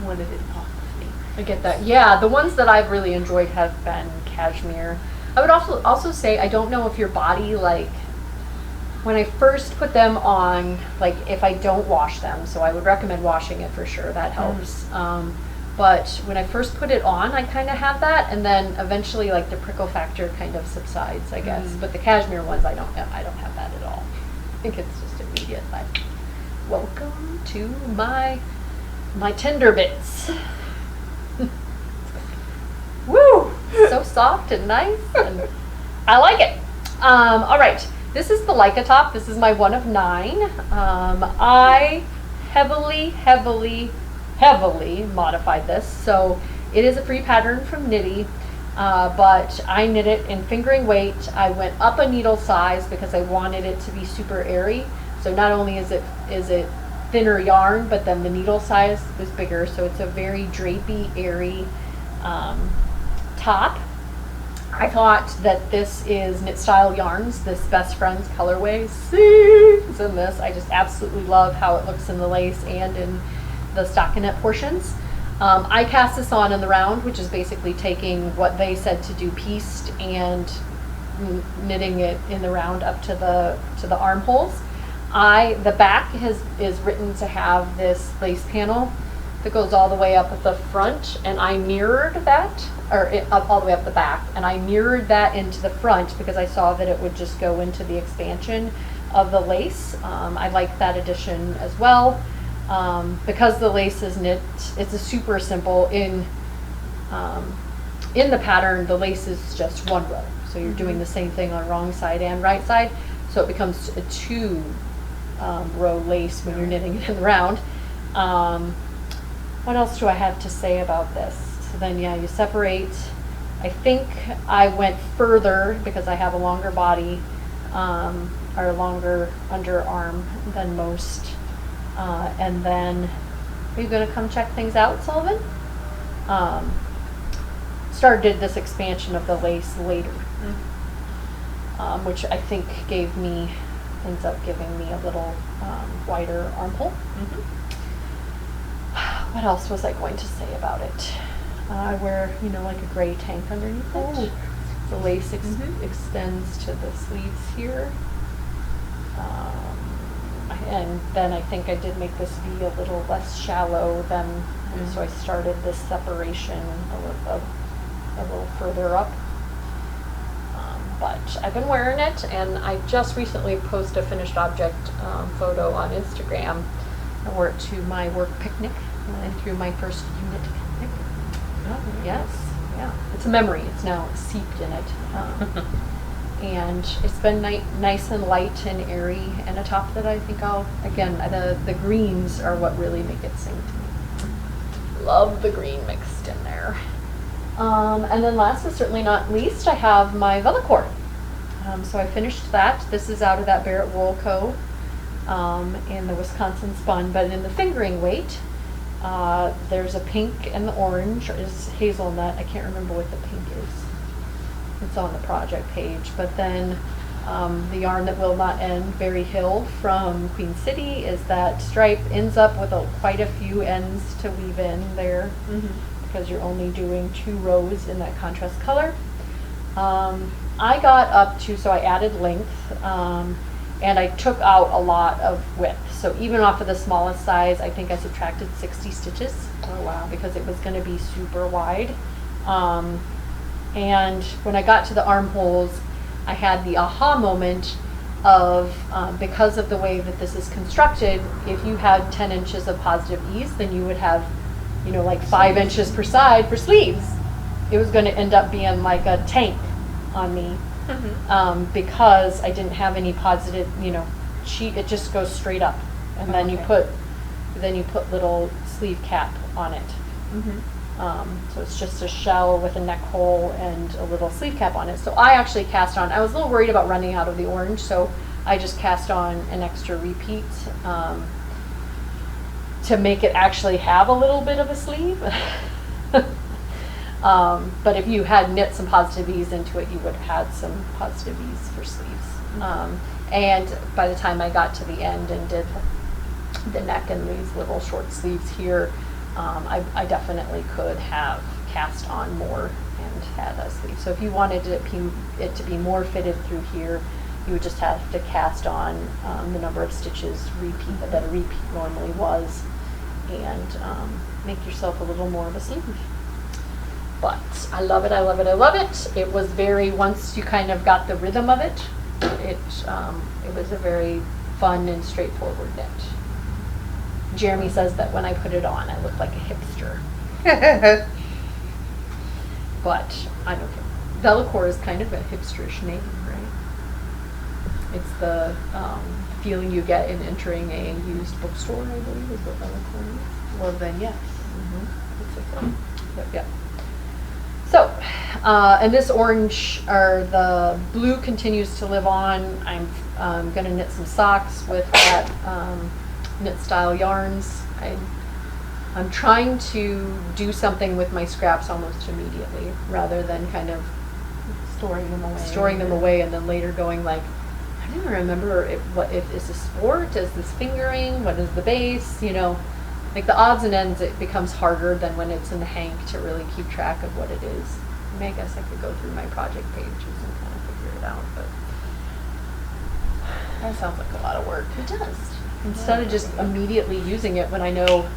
wanted it off of me. I get that. Yeah, the ones that I've really enjoyed have been cashmere. I would also say, I don't know if your body, like, when I first put them on, like, if I don't wash them, so I would recommend washing it for sure, that helps. But when I first put it on, I kind of have that, and then eventually, like, the prickle factor kind of subsides, I guess. But the cashmere ones, I don't have that at all. think it's just immediate. Like, welcome to my tender bits. Woo! So soft and nice, and I like it. All right, this is the Leica top. This is my 1 of 9. I heavily modified this. So it is a free pattern from Knitty, but I knit it in fingering weight. I went up a needle size because I wanted it to be super airy. So not only is it thinner yarn, but then the needle size was bigger. So it's a very drapey, airy top. I thought that this is Knit Style Yarns, this Best Friends colorway. Seams in this. I just absolutely love how it looks in the lace and in the stockinette portions. I cast this on in the round, which is basically taking what they said to do pieced and knitting it in the round up to the armholes. The back is written to have this lace panel that goes all the way up at the front, and I mirrored that, all the way up the back, and I mirrored that into the front because I saw that it would just go into the expansion of the lace. I like that addition as well. Because the lace is knit, it's a super simple, in the pattern, the lace is just 1 row. So you're doing the same thing on wrong side and right side, so it becomes a 2 row lace when you're knitting it in the round. What else do I have to say about this? So then, yeah, you separate. I think I went further because I have a longer body, or a longer underarm than most. And then, are you going to come check things out, Sullivan? Started this expansion of the lace later, which I think ends up giving me a little wider armhole. What else was I going to say about it? I wear, like a gray tank underneath it. The lace extends to the sleeves here. And then I think I did make this V a little less shallow than, so I started this separation a little further up. But I've been wearing it, and I just recently posted a finished object photo on Instagram. I wore it to my work picnic and through my first unit picnic. Oh, yes, yeah. It's a memory. It's now seeped in it. And it's been nice and light and airy, and a top that I think the greens are what really make it sing to me. Love the green mixed in there. And then last but certainly not least, I have my Velocore. So I finished that. This is out of that Barrett Wool Co. In the Wisconsin spun, but in the fingering weight, there's a pink and the orange is hazelnut. I can't remember what the pink is. It's on the project page. But then the yarn that will not end, Berry Hill from Queen City, is that stripe ends up with quite a few ends to weave in there because you're only doing 2 rows in that contrast color. I got up to, so I added length, and I took out a lot of width. So even off of the smallest size, I think I subtracted 60 stitches. Oh wow. Because it was going to be super wide. And when I got to the armholes, I had the aha moment of, because of the way that this is constructed, if you had 10 inches of positive ease, then you would have, like 5 inches per side for sleeves. It was going to end up being like a tank on me. Because I didn't have any positive, it just goes straight up, and then you put little sleeve cap on it. So it's just a shell with a neck hole and a little sleeve cap on it. So I actually cast on. I was a little worried about running out of the orange, so I just cast on an extra repeat to make it actually have a little bit of a sleeve. But if you had knit some positive ease into it, you would have had some positive ease for sleeves. And by the time I got to the end and did the neck and these little short sleeves here, I definitely could have cast on more and had a sleeve. So if you wanted it to be more fitted through here, you would just have to cast on the number of stitches that a repeat normally was, and make yourself a little more of a sleeve. But I love it, I love it, I love it. It was once you kind of got the rhythm of it, it was a very fun and straightforward knit. Jeremy says that when I put it on, I look like a hipster. But I don't care. Bellecour is kind of a hipsterish name, right? It's the feeling you get in entering a used bookstore, I believe, is what Bellecour is. Well, then, yes. It's like yep. So, and this orange, or the blue continues to live on. I'm going to knit some socks with that knit style yarns. I'm trying to do something with my scraps almost immediately, rather than kind of Storing them away and then later going like, I don't even remember if is this sport, is this fingering, what is the base, you know, like the odds and ends. It becomes harder than when it's in the hank to really keep track of what it is. I mean, I guess I could go through my project pages and kind of figure it out, but that sounds like a lot of work. it does. Instead of just immediately using it when I know,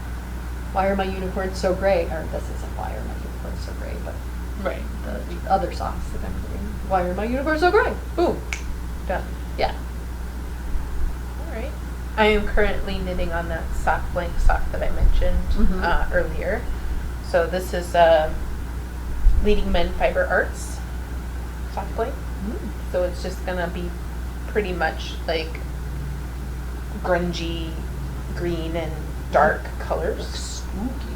why are my unicorns so gray? Or this isn't why are my unicorns so gray, but Right. the other socks that I'm doing. Why are my unicorns so gray? Boom. Done. Yeah. All right. I am currently knitting on that blank sock that I mentioned Mhm. earlier. So this is Leading Men Fiber Arts sock blank. So it's just gonna be pretty much like grungy green and dark colors. Spooky.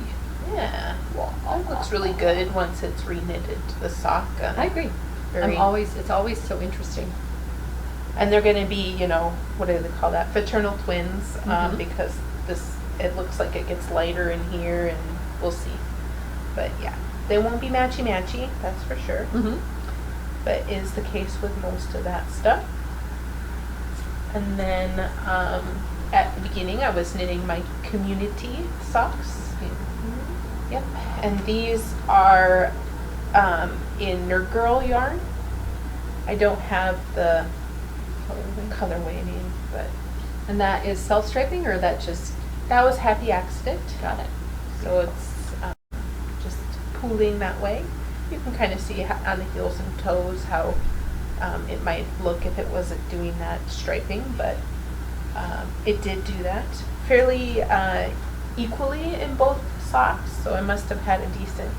Yeah. It looks really good once it's reknitted to the sock. I agree. It's always so interesting. And they're going to be, you know, what do they call that? Fraternal twins, because it looks like it gets lighter in here, and we'll see. But yeah, they won't be matchy-matchy, that's for sure. But is the case with most of that stuff. And then at the beginning, I was knitting my community socks. Yep. And these are in Nerd Girl yarn. I don't have the colorway name, but. And that is self-striping, or that was Happy Accident. got it? So it's just pooling that way. You can kind of see on the heels and toes how it might look if it wasn't doing that striping, but it did do that fairly equally in both socks. So I must have had a decent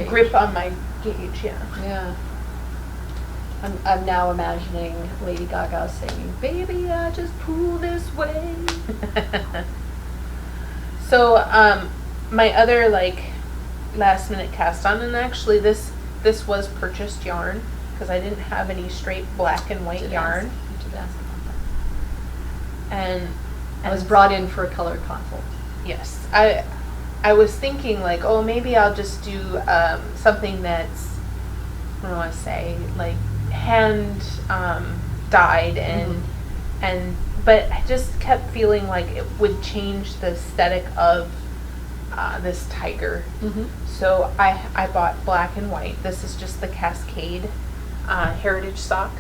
grip on my gauge. Yeah. I'm now imagining Lady Gaga singing, "Baby, I just pull this way." So my other last minute cast on, and actually this was purchased yarn because I didn't have any straight black and white yarn. You did ask about that. And I was brought in for a color consult. Yes, I was thinking maybe I'll just do something that's, what do I want to say, like hand dyed but I just kept feeling like it would change the aesthetic of this tiger. So I bought black and white. This is just the Cascade Heritage sock.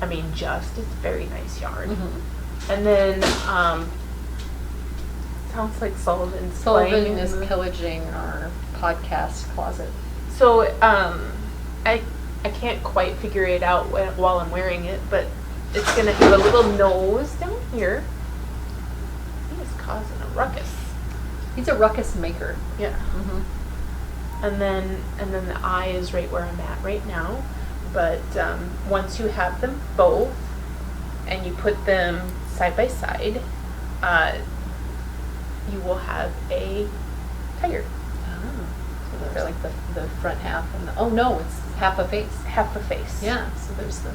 I mean, it's very nice yarn. And then sounds like Sullivan is pillaging our podcast closet. So I can't quite figure it out while I'm wearing it, but it's gonna have a little nose down here. He is causing a ruckus. He's a ruckus maker. Yeah. And then the eye is right where I'm at right now. But once you have them both and you put them side by side, you will have a tiger. So there's like the front half and it's half a face. Half a face. Yeah. So there's the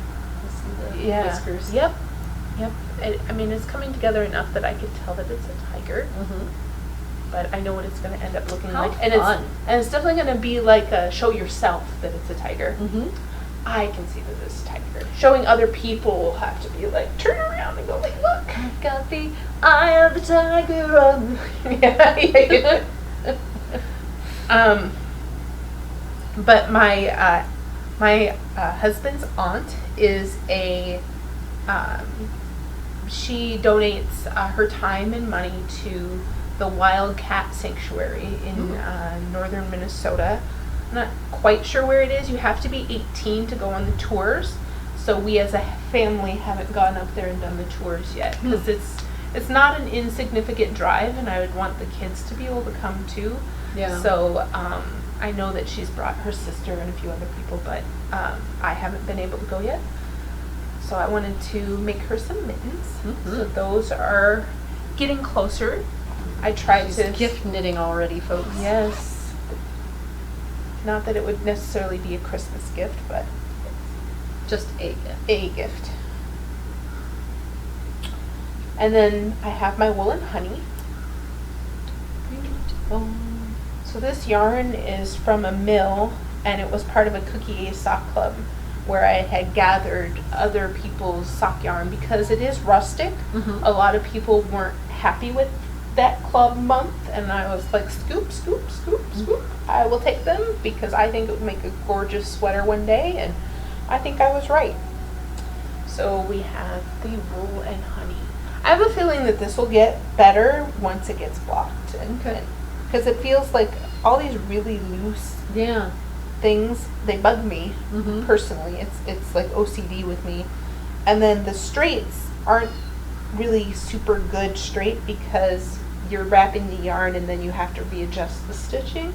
whiskers. Yep. I mean, it's coming together enough that I could tell that it's a tiger. But I know what it's going to end up looking like. And it's definitely going to be like a show yourself that it's a tiger. I can see that it's a tiger. Showing other people will have to be like, turn around and go like, look. I've got the eye of the tiger on. Yeah. But my husband's aunt is she donates her time and money to the Wild Cat Sanctuary in northern Minnesota. I'm not quite sure where it is. You have to be 18 to go on the tours. So we as a family haven't gone up there and done the tours yet, because it's not an insignificant drive, and I would want the kids to be able to come too. Yeah. So I know that she's brought her sister and a few other people, but I haven't been able to go yet. So I wanted to make her some mittens. So those are getting closer. I tried to gift knitting already, folks. Yes. Not that it would necessarily be a Christmas gift, but just a gift. A gift. And then I have my wool and honey. So this yarn is from a mill, and it was part of a Cookie Sock Club where I had gathered other people's sock yarn, because it is rustic. A lot of people weren't happy with that club month, and I was like, scoop, scoop, scoop, scoop. I will take them because I think it would make a gorgeous sweater one day, and I think I was right. So we have the wool and honey. I have a feeling that this will get better once it gets blocked, and because it feels like all these really loose things, they bug me personally. It's like OCD with me. And then the straights aren't really super good straight, because you're wrapping the yarn and then you have to readjust the stitching.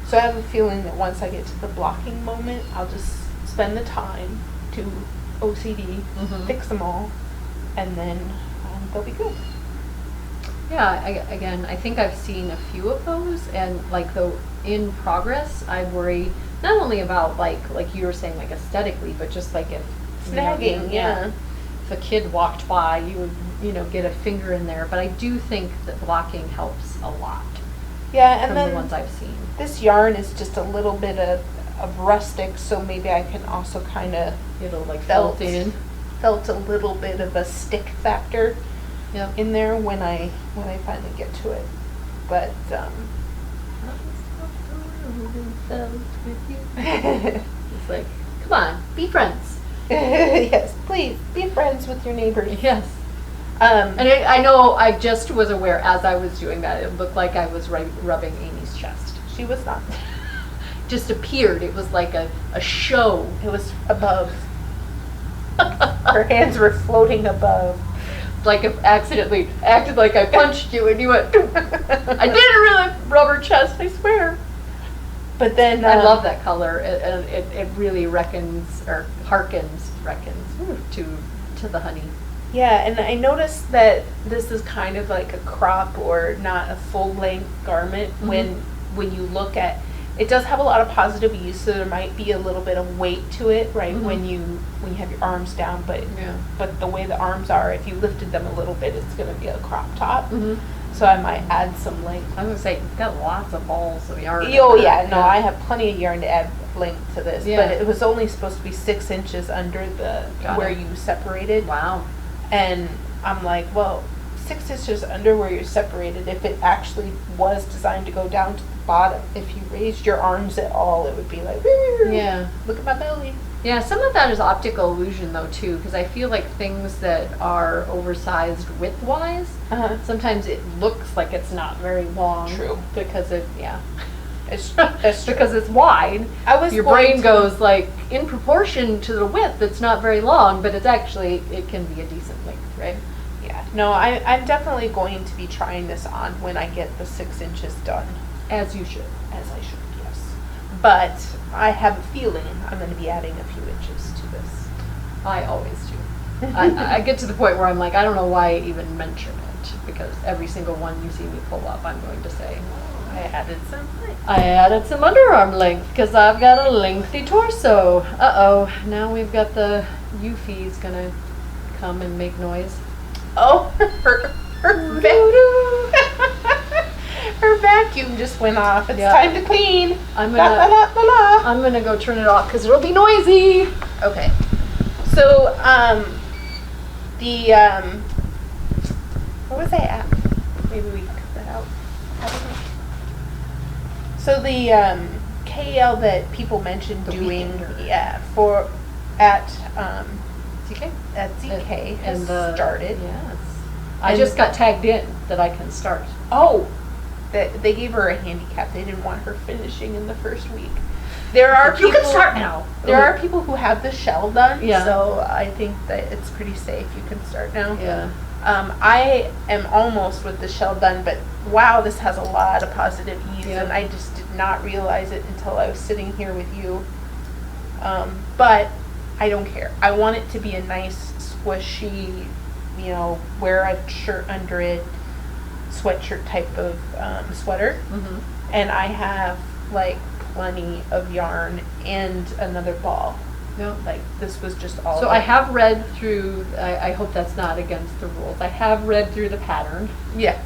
So I have a feeling that once I get to the blocking moment, I'll just spend the time to OCD, fix them all, and then they'll be good. Yeah, again, I think I've seen a few of those, and like the in progress, I worry not only about like you were saying, like aesthetically, but just like if snagging, if a kid walked by, you would get a finger in there. But I do think that blocking helps a lot. Yeah, and from then the ones I've seen. This yarn is just a little bit of rustic, so maybe I can also kind of felt a little bit of a stick factor in there when I finally get to it. But it's like, come on, be friends. Yes, please be friends with your neighbors. Yes. And I know, I just was aware as I was doing that, it looked like I was rubbing Amy's chest. She was not. Just appeared. It was like a show. It was above. Her hands were floating above. Like if accidentally acted like I punched you and you went, I didn't really rub her chest, I swear. But then I love that color. It really harkens to the honey. Yeah, and I noticed that this is kind of like a crop or not a full length garment when you look at. It does have a lot of positive use, so there might be a little bit of weight to it, right? When you have your arms down, but the way the arms are, if you lifted them a little bit, it's going to be a crop top. So I might add some length. I was going to say, you've got lots of balls of yarn. Oh yeah, no, I have plenty of yarn to add length to this, but it was only supposed to be 6 inches under where you separated. Wow. And I'm like, well, 6 inches under where you're separated, if it actually was designed to go down to the bottom, if you raised your arms at all, it would be like, look at my belly. Yeah, some of that is optical illusion though too, because I feel like things that are oversized width-wise, sometimes it looks like it's not very long. True. Because It's true. because it's wide. Your brain goes like, in proportion to the width, it's not very long, but it can be a decent length, right? Yeah. No, I'm definitely going to be trying this on when I get the 6 inches done. As you should. As I should, yes. But I have a feeling I'm going to be adding a few inches to this. I always do. I get to the point where I'm like, I don't know why I even mention it, because every single one you see me pull up, I'm going to say, I added some length. I added some underarm length because I've got a lengthy torso. Uh-oh, now we've got the Eufy's gonna come and make noise. Oh, her vacuum just went off. It's time to clean. I'm gonna go turn it off because it'll be noisy. Okay. So, what was I at? Maybe we cut that out. I don't know. So the KL that people mentioned doing, at ZK has started. Yes. I just got tagged in that I can start. Oh, they gave her a handicap. They didn't want her finishing in the first week. There are You people, can start now. There are people who have the shell done, Yeah. so I think that it's pretty safe. You can start now. Yeah. I am almost with the shell done, but wow, this has a lot of positive ease, Yeah. and I just did not realize it until I was sitting here with you. But I don't care. I want it to be a nice, squishy, you know, wear a shirt under it, sweatshirt type of sweater. Mm-hmm. And I have like plenty of yarn and another ball. No. Like this was just all. So I have read through, I hope that's not against the rules. I have read through the pattern. Yeah.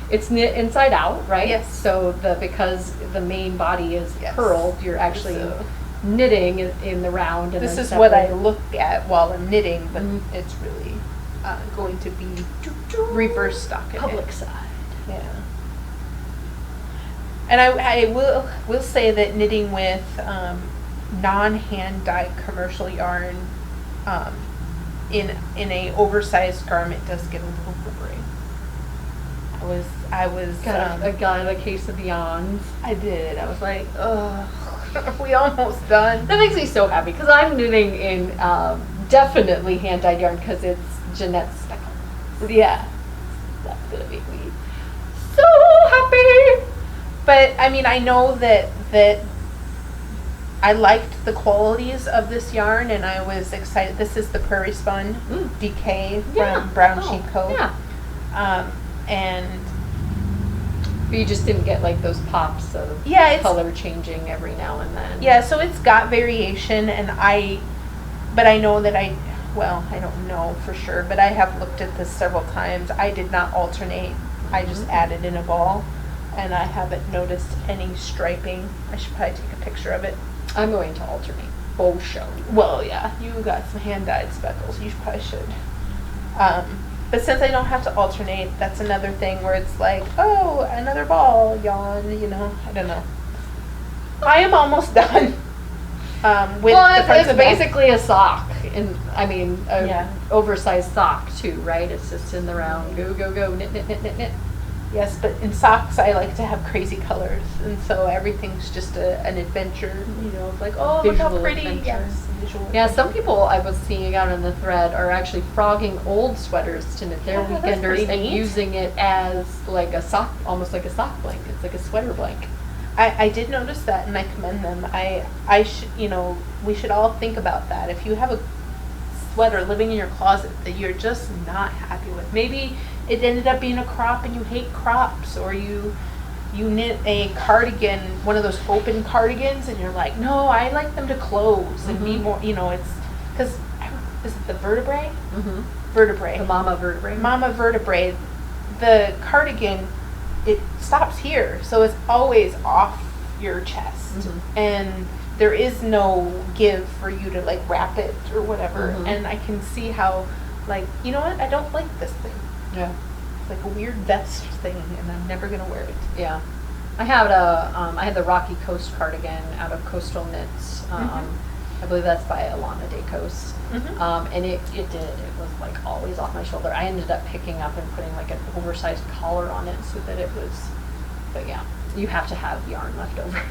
It's knit inside out, right? Yes. So because the main body is Yes. purled, you're actually So knitting in the round. And this then is what I separate. look at while I'm knitting, but Mhm. it's really going to be reverse stockinette. Public side. Yeah. And I will say that knitting with non-hand dyed commercial yarn in a oversized garment does get a little boring. I was Got a case of yawns. I did. I was like, ugh, are we almost done? That makes me so happy because I'm knitting in definitely hand dyed yarn because it's Jeanette's speckle. Yeah. That's gonna make me so happy. But I mean, I know that I liked the qualities of this yarn, and I was excited. This is the Prairie Spun DK from Brown Sheep Coat. Yeah. And But you just didn't get like those pops of it's color changing every now and then. yeah. So it's got variation, and but I know that I don't know for sure, but I have looked at this several times. I did not alternate. I just added in a ball. And I haven't noticed any striping. I should probably take a picture of it. I'm going to alternate. Oh, show. Well, yeah, you got some hand-dyed speckles. You probably should. But since I don't have to alternate, that's another thing where it's like, oh, another ball, yawn, you know. I don't know. I am almost done with the front it's and back. basically a sock. And I mean, Yeah. oversized sock too, right? It's just in the round. Go, go, go. Knit, knit, knit, knit, knit. Yes, but in socks I like to have crazy colors, and so everything's just an adventure, you know, like, oh, look how Visual pretty. adventure. Yes, visual Yeah, adventure. some people I was seeing out on the thread are actually frogging old sweaters to knit their Yeah, that's weekenders pretty and neat. using it as like a sock, almost like a sock blanket. It's like a sweater blanket. I did notice that, and I commend them. I should, you know, we should all think about that. If you have a sweater living in your closet that you're just not happy with, maybe it ended up being a crop and you hate crops, or you knit a cardigan, one of those open cardigans, and you're like, no, I like them to close and be more, you know, it's because is it the vertebrae? Mm-hmm. Vertebrae. The mama vertebrae. Mama vertebrae. The cardigan, it stops here, so it's always off your chest, and there is no give for you to like wrap it or whatever. And I can see how, like, you know what? I don't like this thing. Yeah. It's like a weird vest thing, and I'm never gonna wear it. Yeah. I had the Rocky Coast cardigan out of Coastal Knits. I believe that's by Alana Dacos. And it was like always off my shoulder. I ended up picking up and putting like an oversized collar on it so that it was, but yeah, you have to have yarn left over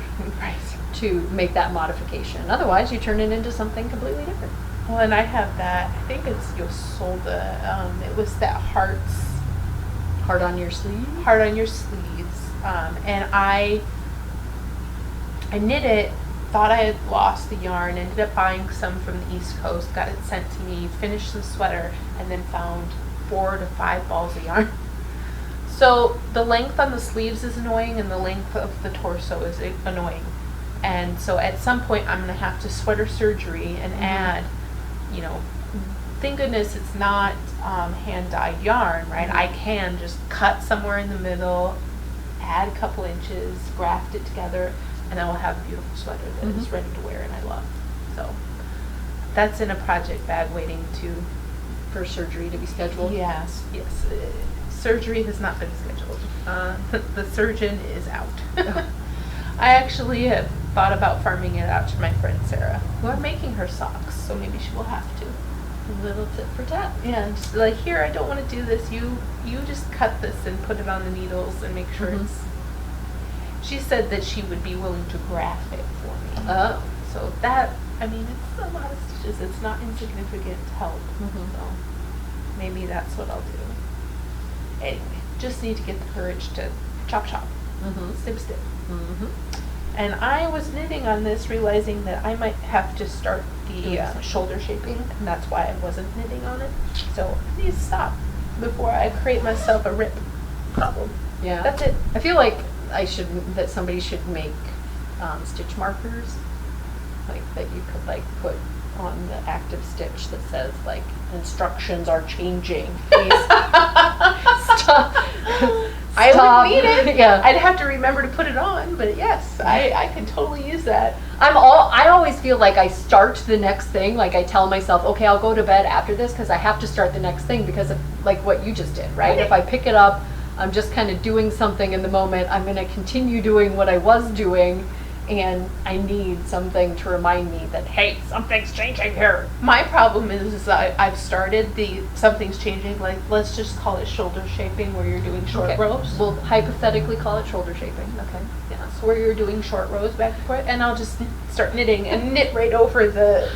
Right. to make that modification. Otherwise, you turn it into something completely different. Well, and I have that. I think it's Yosolda. It was that hearts. Hard on your sleeve. Heart on your sleeves. And I knit it, thought I had lost the yarn, ended up buying some from the East Coast, got it sent to me, finished the sweater, and then found 4 to 5 balls of yarn. So the length on the sleeves is annoying, and the length of the torso is annoying. And so at some point I'm going to have to sweater surgery and add, you know, thank goodness it's not hand-dyed yarn, right? I can just cut somewhere in the middle, add a couple inches, graft it together, and I will have a beautiful sweater that is ready to wear and I love. So that's in a project bag waiting For surgery to be scheduled. Yes. Surgery has not been scheduled. The surgeon is out. I actually have thought about farming it out to my friend Sarah, who I'm making her socks, so maybe she will have to. A little tit for tat. Yeah, and just like, here, I don't want to do this. You just cut this and put it on the needles and make sure it's. she said that she would be willing to graph it for me. Oh. So that, I mean, it's a lot of stitches. It's not insignificant help. Mhm. So maybe that's what I'll do. Anyway, just need to get the courage to chop, Mhm. snip. Mhm. And I was knitting on this, realizing that I might have to start the Doing something. shoulder shaping, and that's why I wasn't knitting on it. So I need to stop before I create myself a rip problem. Yeah. That's it. I feel like that somebody should make stitch markers, like that you could like put on the active stitch that says like instructions are changing. Please stop. I Stop. would need it. Yeah. I'd have to remember to put it on, but yes, I could totally use that. I always feel like I start the next thing, like I tell myself, okay, I'll go to bed after this because I have to start the next thing because of like what you just did, right? If I pick it up, I'm just kind of doing something in the moment. I'm going to continue doing what I was doing, and I need something to remind me that, hey, something's changing here. My problem is I've started something's changing, like let's just call it shoulder shaping where you're doing short rows. We'll hypothetically call it shoulder shaping. Okay. Yeah, so where you're doing short rows back and forth, and I'll just start knitting and knit right over the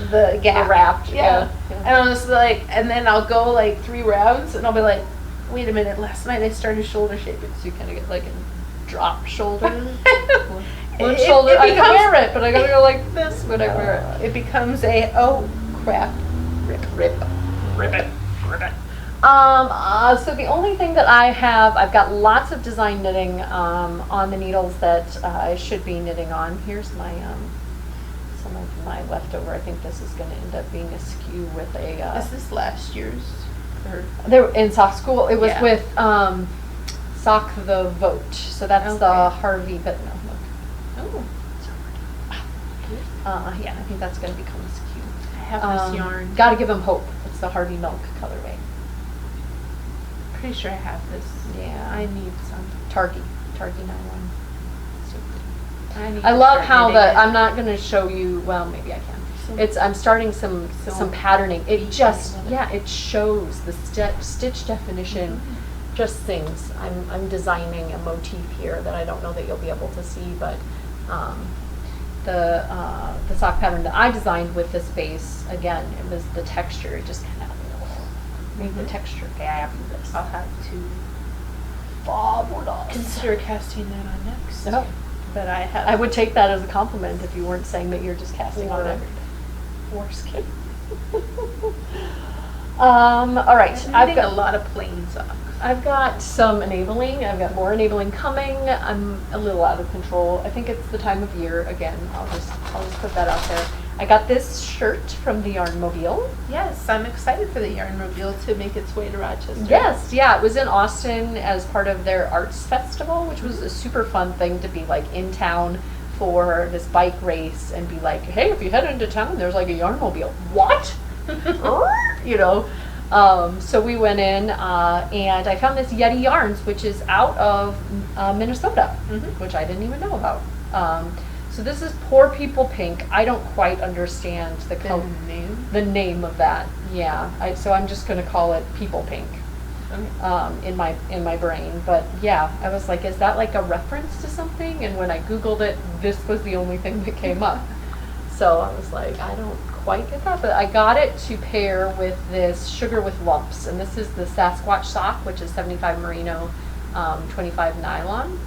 gap. The wrapped, yeah. And I'll just like, and then I'll go like 3 rounds, and I'll be like, wait a minute, last night I started shoulder shaping. So you kind of get like a drop shoulder. One It shoulder, I can becomes- wear it, but I gotta go like this when I wear it. It becomes a, oh crap, rip it. So the only thing that I've got lots of design knitting on the needles that I should be knitting on. Here's my some of my leftover. I think this is going to end up being a skew with a. Is this last year's? Or There in sock school. It was Yeah. with Sock the Vote. So that's the Okay. Harvey. But no, look. oh, Yeah, I think that's going to become a skew. I have this yarn. Gotta give them hope. It's the Harvey Milk colorway. Pretty sure I have this. Yeah. I need some. Targi nylon. need I to love start how knitting it. I'm not going to show you. Well, maybe I can. I'm starting some patterning. It just it shows the stitch definition. Just things. I'm designing a motif here that I don't know that you'll be able to see, but the sock pattern that I designed with this base, again, it was the texture. It just kind of made the texture fabulous. I'll have to Fabulous. consider casting that on next. No. But I have. I would take that as a compliment if you weren't saying that you're just casting on Or- everything. Foreskin. All right. I've got a lot of plain socks. I've got some enabling. I've got more enabling coming. I'm a little out of control. I think it's the time of year again. I'll just put that out there. I got this shirt from the Yarn Mobile. Yes, I'm excited for the Yarn Mobile to make its way to Rochester. Yes, yeah, it was in Austin as part of their arts festival, which was a super fun thing to be like in town for this bike race and be like, hey, if you head into town, there's like a Yarn Mobile. What? You know. So we went in and I found this Yeti Yarns, which is out of Minnesota, which I didn't even know about. So this is Poor People Pink. I don't quite understand the name of that. Yeah, so I'm just going to call it People Pink in my brain. But yeah, I was like, is that like a reference to something? And when I Googled it, this was the only thing that came up. So I was like, I don't quite get that, but I got it to pair with this Sugar with Lumps, and this is the Sasquatch sock, which is 75 merino, 25 nylon.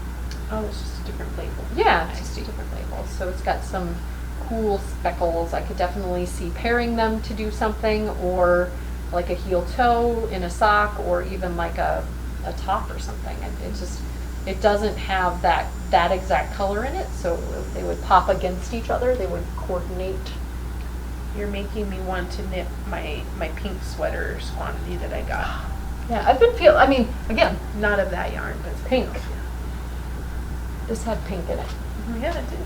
Oh, it's just a different label. Yeah, it's just a different label. So it's got some cool speckles. I could definitely see pairing them to do something, or like a heel toe in a sock, or even like a top or something. It doesn't have that exact color in it, so they would pop against each other. They would coordinate. You're making me want to knit my pink sweaters quantity that I got. Yeah, again, Not of that yarn, but pink. This had pink in it. Yeah, it did.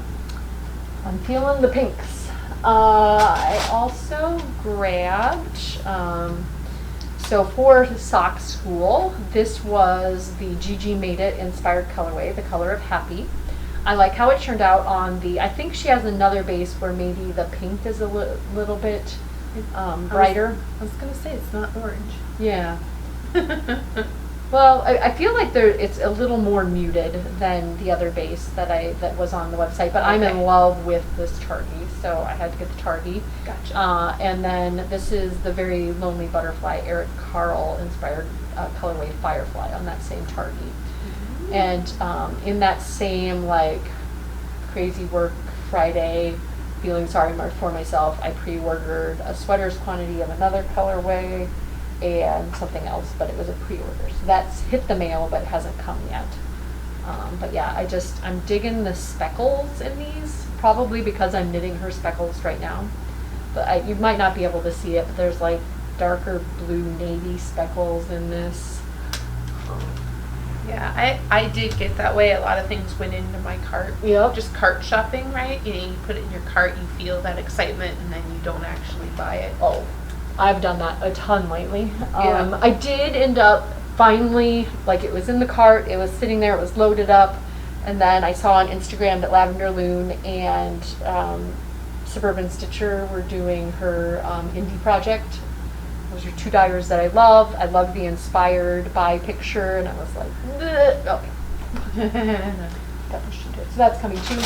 I'm feeling the pinks. I also grabbed, so for sock school, this was the Gigi Made It inspired colorway, the color of Happy. I like how it turned out on I think she has another base where maybe the pink is a little bit brighter. I was going to say, it's not orange. Yeah. Well, I feel like it's a little more muted than the other base that was on the website, but I'm in Okay. love with this Targhee, so I had to get the Targhee. Gotcha. And then this is the Very Lonely Butterfly, Eric Carle inspired colorway Firefly on that same Targhee. Mm-hmm. And in that same like crazy work Friday, feeling sorry for myself, I pre-ordered a sweaters quantity of another colorway and something else, but it was a pre-order. So that's hit the mail, but hasn't come yet. But yeah, I'm digging the speckles in these, probably because I'm knitting her speckles right now. But you might not be able to see it, but there's like darker blue navy speckles in this. Yeah, I did get that way. A lot of things went into my cart. Yep. Just cart shopping, right? You put it in your cart, you feel that excitement, and then you don't actually buy it. Oh, I've done that a ton lately. Yeah. I did end up finally, like it was in the cart, it was sitting there, it was loaded up, and then I saw on Instagram that Lavender Loon and Suburban Stitcher were doing her indie project. Those are two dyers that I love. I love the inspired by picture, and I was like, okay. So that's coming too.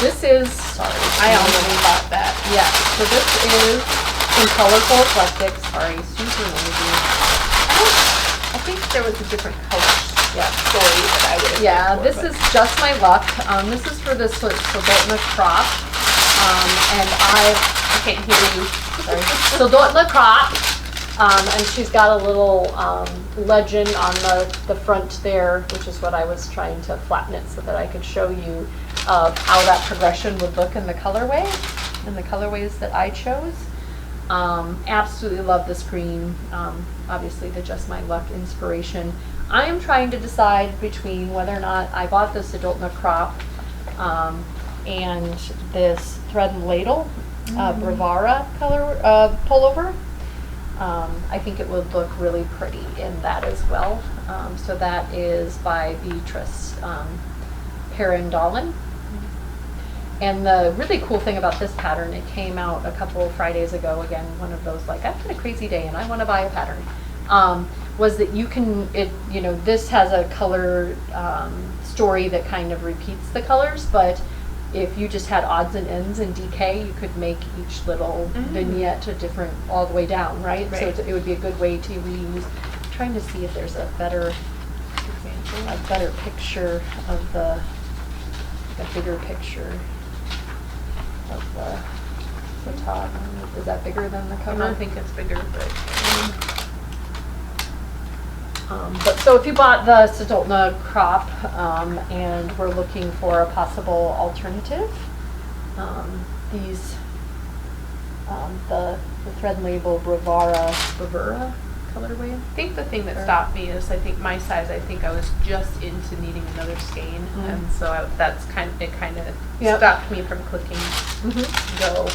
This is, sorry, I already bought that. yeah, so this is in Colorful Eclectics. Sorry, super noisy. I think there was a different color story that I would have Yeah, for, this but- is Just My Luck. This is for this Sildotna crop. And I can't hear you. sorry, Sildotna crop. And she's got a little legend on the front there, which is what I was trying to flatten it so that I could show you how that progression would look in the colorway, and the colorways that I chose. Absolutely love this green. Obviously the Just My Luck inspiration. I am trying to decide between whether or not I bought this Adultna crop and this Thread and Ladle Bravara color pullover. I think it would look really pretty in that as well. So that is by Beatrice Perrin-Dolan. And the really cool thing about this pattern, it came out a couple of Fridays ago, again, one of those like, I've had a crazy day and I want to buy a pattern, was that you can, this has a color story that kind of repeats the colors, but if you just had odds and ends in DK, you could make each little vignette a different all the way down, right? So it would be a good way to reuse. I'm trying to see if there's a better picture of a bigger picture of the top. Is that bigger than the I cover? don't think it's bigger, but But so if you bought the Sildotna crop and we're looking for a possible alternative, these the Thread and Label Bravara colorway. I think the thing that stopped me is I think my size. I think I was just into needing another skein, and so that's kind of stopped me from clicking go.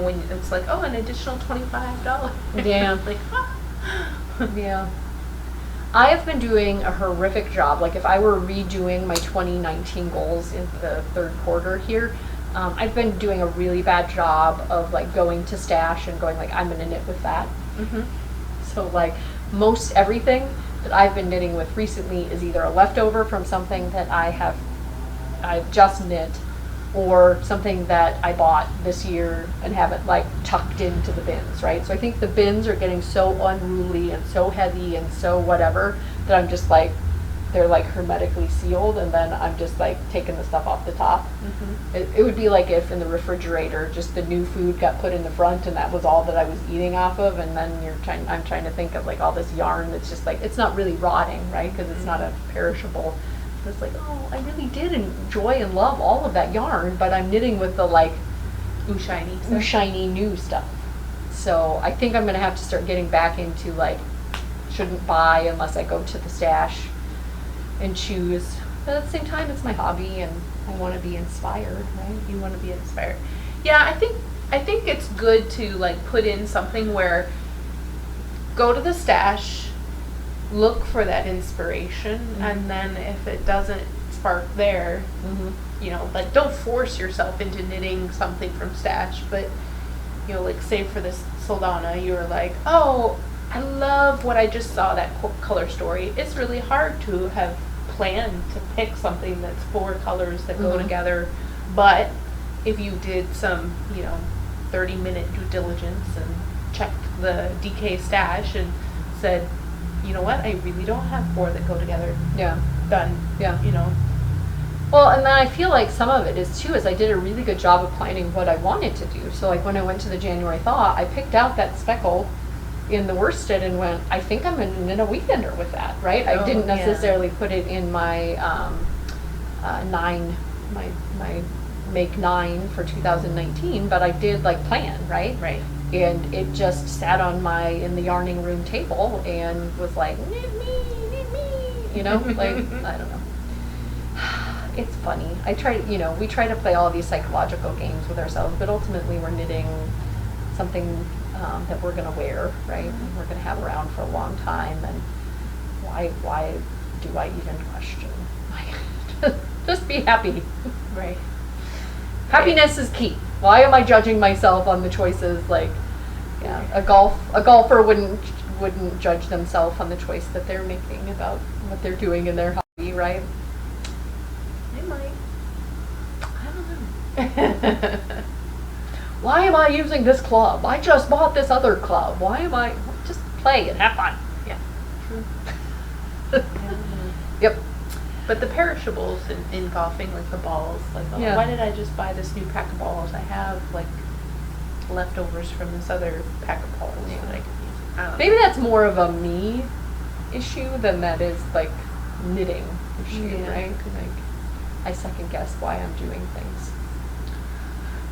When it's like, oh, an additional $25. Yeah. Like, Yeah. I have been doing a horrific job. Like if I were redoing my 2019 goals in the third quarter here, I've been doing a really bad job of like going to Stash and going like, I'm gonna knit with that. So like most everything that I've been knitting with recently is either a leftover from something that I've just knit, or something that I bought this year and haven't like tucked into the bins, right? So I think the bins are getting so unruly and so heavy and so whatever that I'm just like, they're like hermetically sealed, and then I'm just like taking the stuff off the top. It would be like if in the refrigerator just the new food got put in the front and that was all that I was eating off of, and then I'm trying to think of like all this yarn that's just like, it's not really rotting, right? Because it's not a perishable. It's like, oh, I really did enjoy and love all of that yarn, but I'm knitting with the like shiny new stuff. So I think I'm gonna have to start getting back into like, shouldn't buy unless I go to the Stash and choose. But at the same time, it's my hobby and I want to be inspired, right? You want to be inspired. Yeah, I think it's good to like put in something where go to the Stash, look for that inspiration, and then if it doesn't spark there, like don't force yourself into knitting something from Stash, but like say for this Soldana, you were like, oh, I love what I just saw, that color story. It's really hard to have planned to pick something that's 4 colors that go together, but if you did some, 30-minute due diligence and checked the DK stash and said, you know what, I really don't have 4 that go together. Yeah. Done. Yeah. Well, and then I feel like some of it is too, is I did a really good job of planning what I wanted to do. So like when I went to the January thaw, I picked out that speckle in the worsted and went, I think I'm in a weekender with that, right? I didn't necessarily put it in my 9, my make 9 for 2019, but I did like plan, right? Right. And it just sat on in the yarning room table and was like, knit me, like, I don't know. It's funny. We try to play all these psychological games with ourselves, but ultimately we're knitting something that we're going to wear, right? And we're going to have around for a long time, and why do I even question? Just be happy. Right. Happiness is key. Why am I judging myself on the choices? Like, yeah, a golfer wouldn't judge themselves on the choice that they're making about what they're doing in their hobby, right? They might. I don't know. Why am I using this club? I just bought this other club. Why am I just play and have fun? Yeah. True. Yep. But the perishables in golfing, like the balls, like, why did I just buy this new pack of balls? I have like leftovers from this other pack of balls that I could use. I don't know. Maybe that's more of a me issue than that is like knitting issue, right? Like, I second guess why I'm doing things.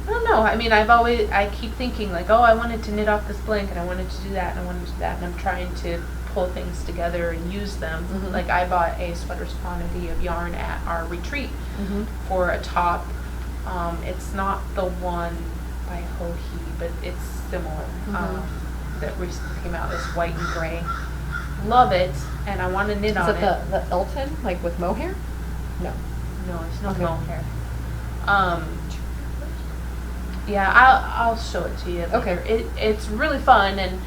I don't know. I mean, I keep thinking like, I wanted to knit off this blanket, I wanted to do that, and I wanted to do that, and I'm trying to pull things together and use them. Like I bought a sweater's quantity of yarn at our retreat for a top. It's not the one by Hohi, but it's similar. That recently came out, this white and gray. Love it, and I want to knit on it. Is it the Elton, like with mohair? No, it's no mohair. Yeah, I'll show it to you later. Okay. It's really fun, and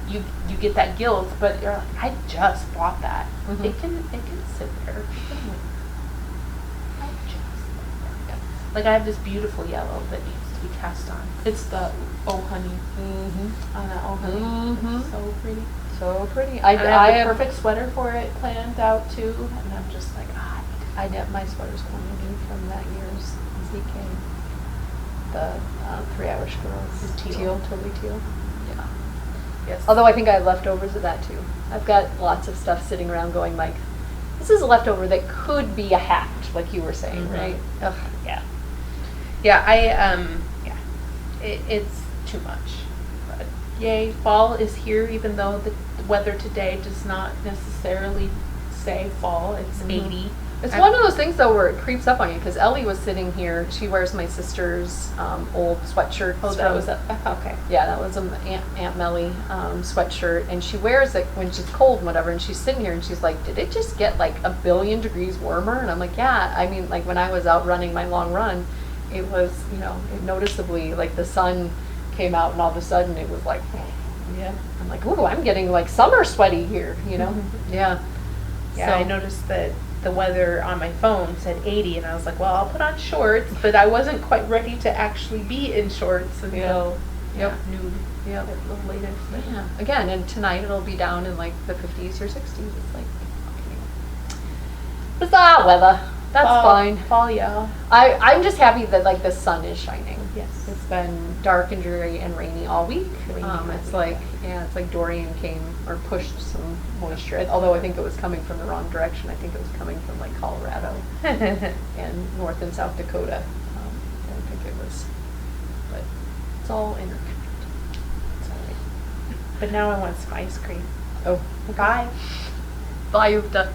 you get that guilt, but you're like, I just bought that. It can sit there. Like I have this beautiful yellow that needs to be cast on. It's the Oh Honey. On that Oh Honey. It's so pretty. So pretty. I have the perfect sweater for it planned out too, and I'm just like, I knit my sweaters quantity from that year's ZK. The 3 Irish Girls. Teal. Totally teal. Yeah. Yes. Although I think I have leftovers of that too. I've got lots of stuff sitting around going like, this is a leftover that could be a hat, like you were saying, right? Ugh, yeah. Yeah, it's too much. But yay, fall is here, even though the weather today does not necessarily say fall. It's 80. It's one of those things though where it creeps up on you, because Ellie was sitting here. She wears my sister's old sweatshirt. Oh, that was okay. Yeah, that was Aunt Melly sweatshirt, and she wears it when she's cold and whatever. And she's sitting here and she's like, "Did it just get like 1 billion degrees warmer?" And I'm like, "Yeah." I mean, like when I was out running my long run, it was it noticeably like the sun came out and all of a sudden it was like, yeah. I'm like, "Ooh, I'm getting like summer sweaty here," Yeah. Yeah, so, I noticed that the weather on my phone said 80, and I was like, well, I'll put on shorts, but I wasn't quite ready to actually be in shorts until noon. Yeah, the latest. Yeah. Again, and tonight it'll be down in like the 50s or 60s. It's like, it's that weather. That's fine. Fall, yeah. I'm just happy that like the sun is shining. Yes. It's been dark and dreary and rainy all week. It's like Dorian came or pushed some moisture. Although I think it was coming from the wrong direction. I think it was coming from like Colorado and North and South Dakota. I don't think it was, but it's all interconnected. It's all right. But now I want some ice cream. Oh, bye. Bye, Uvda.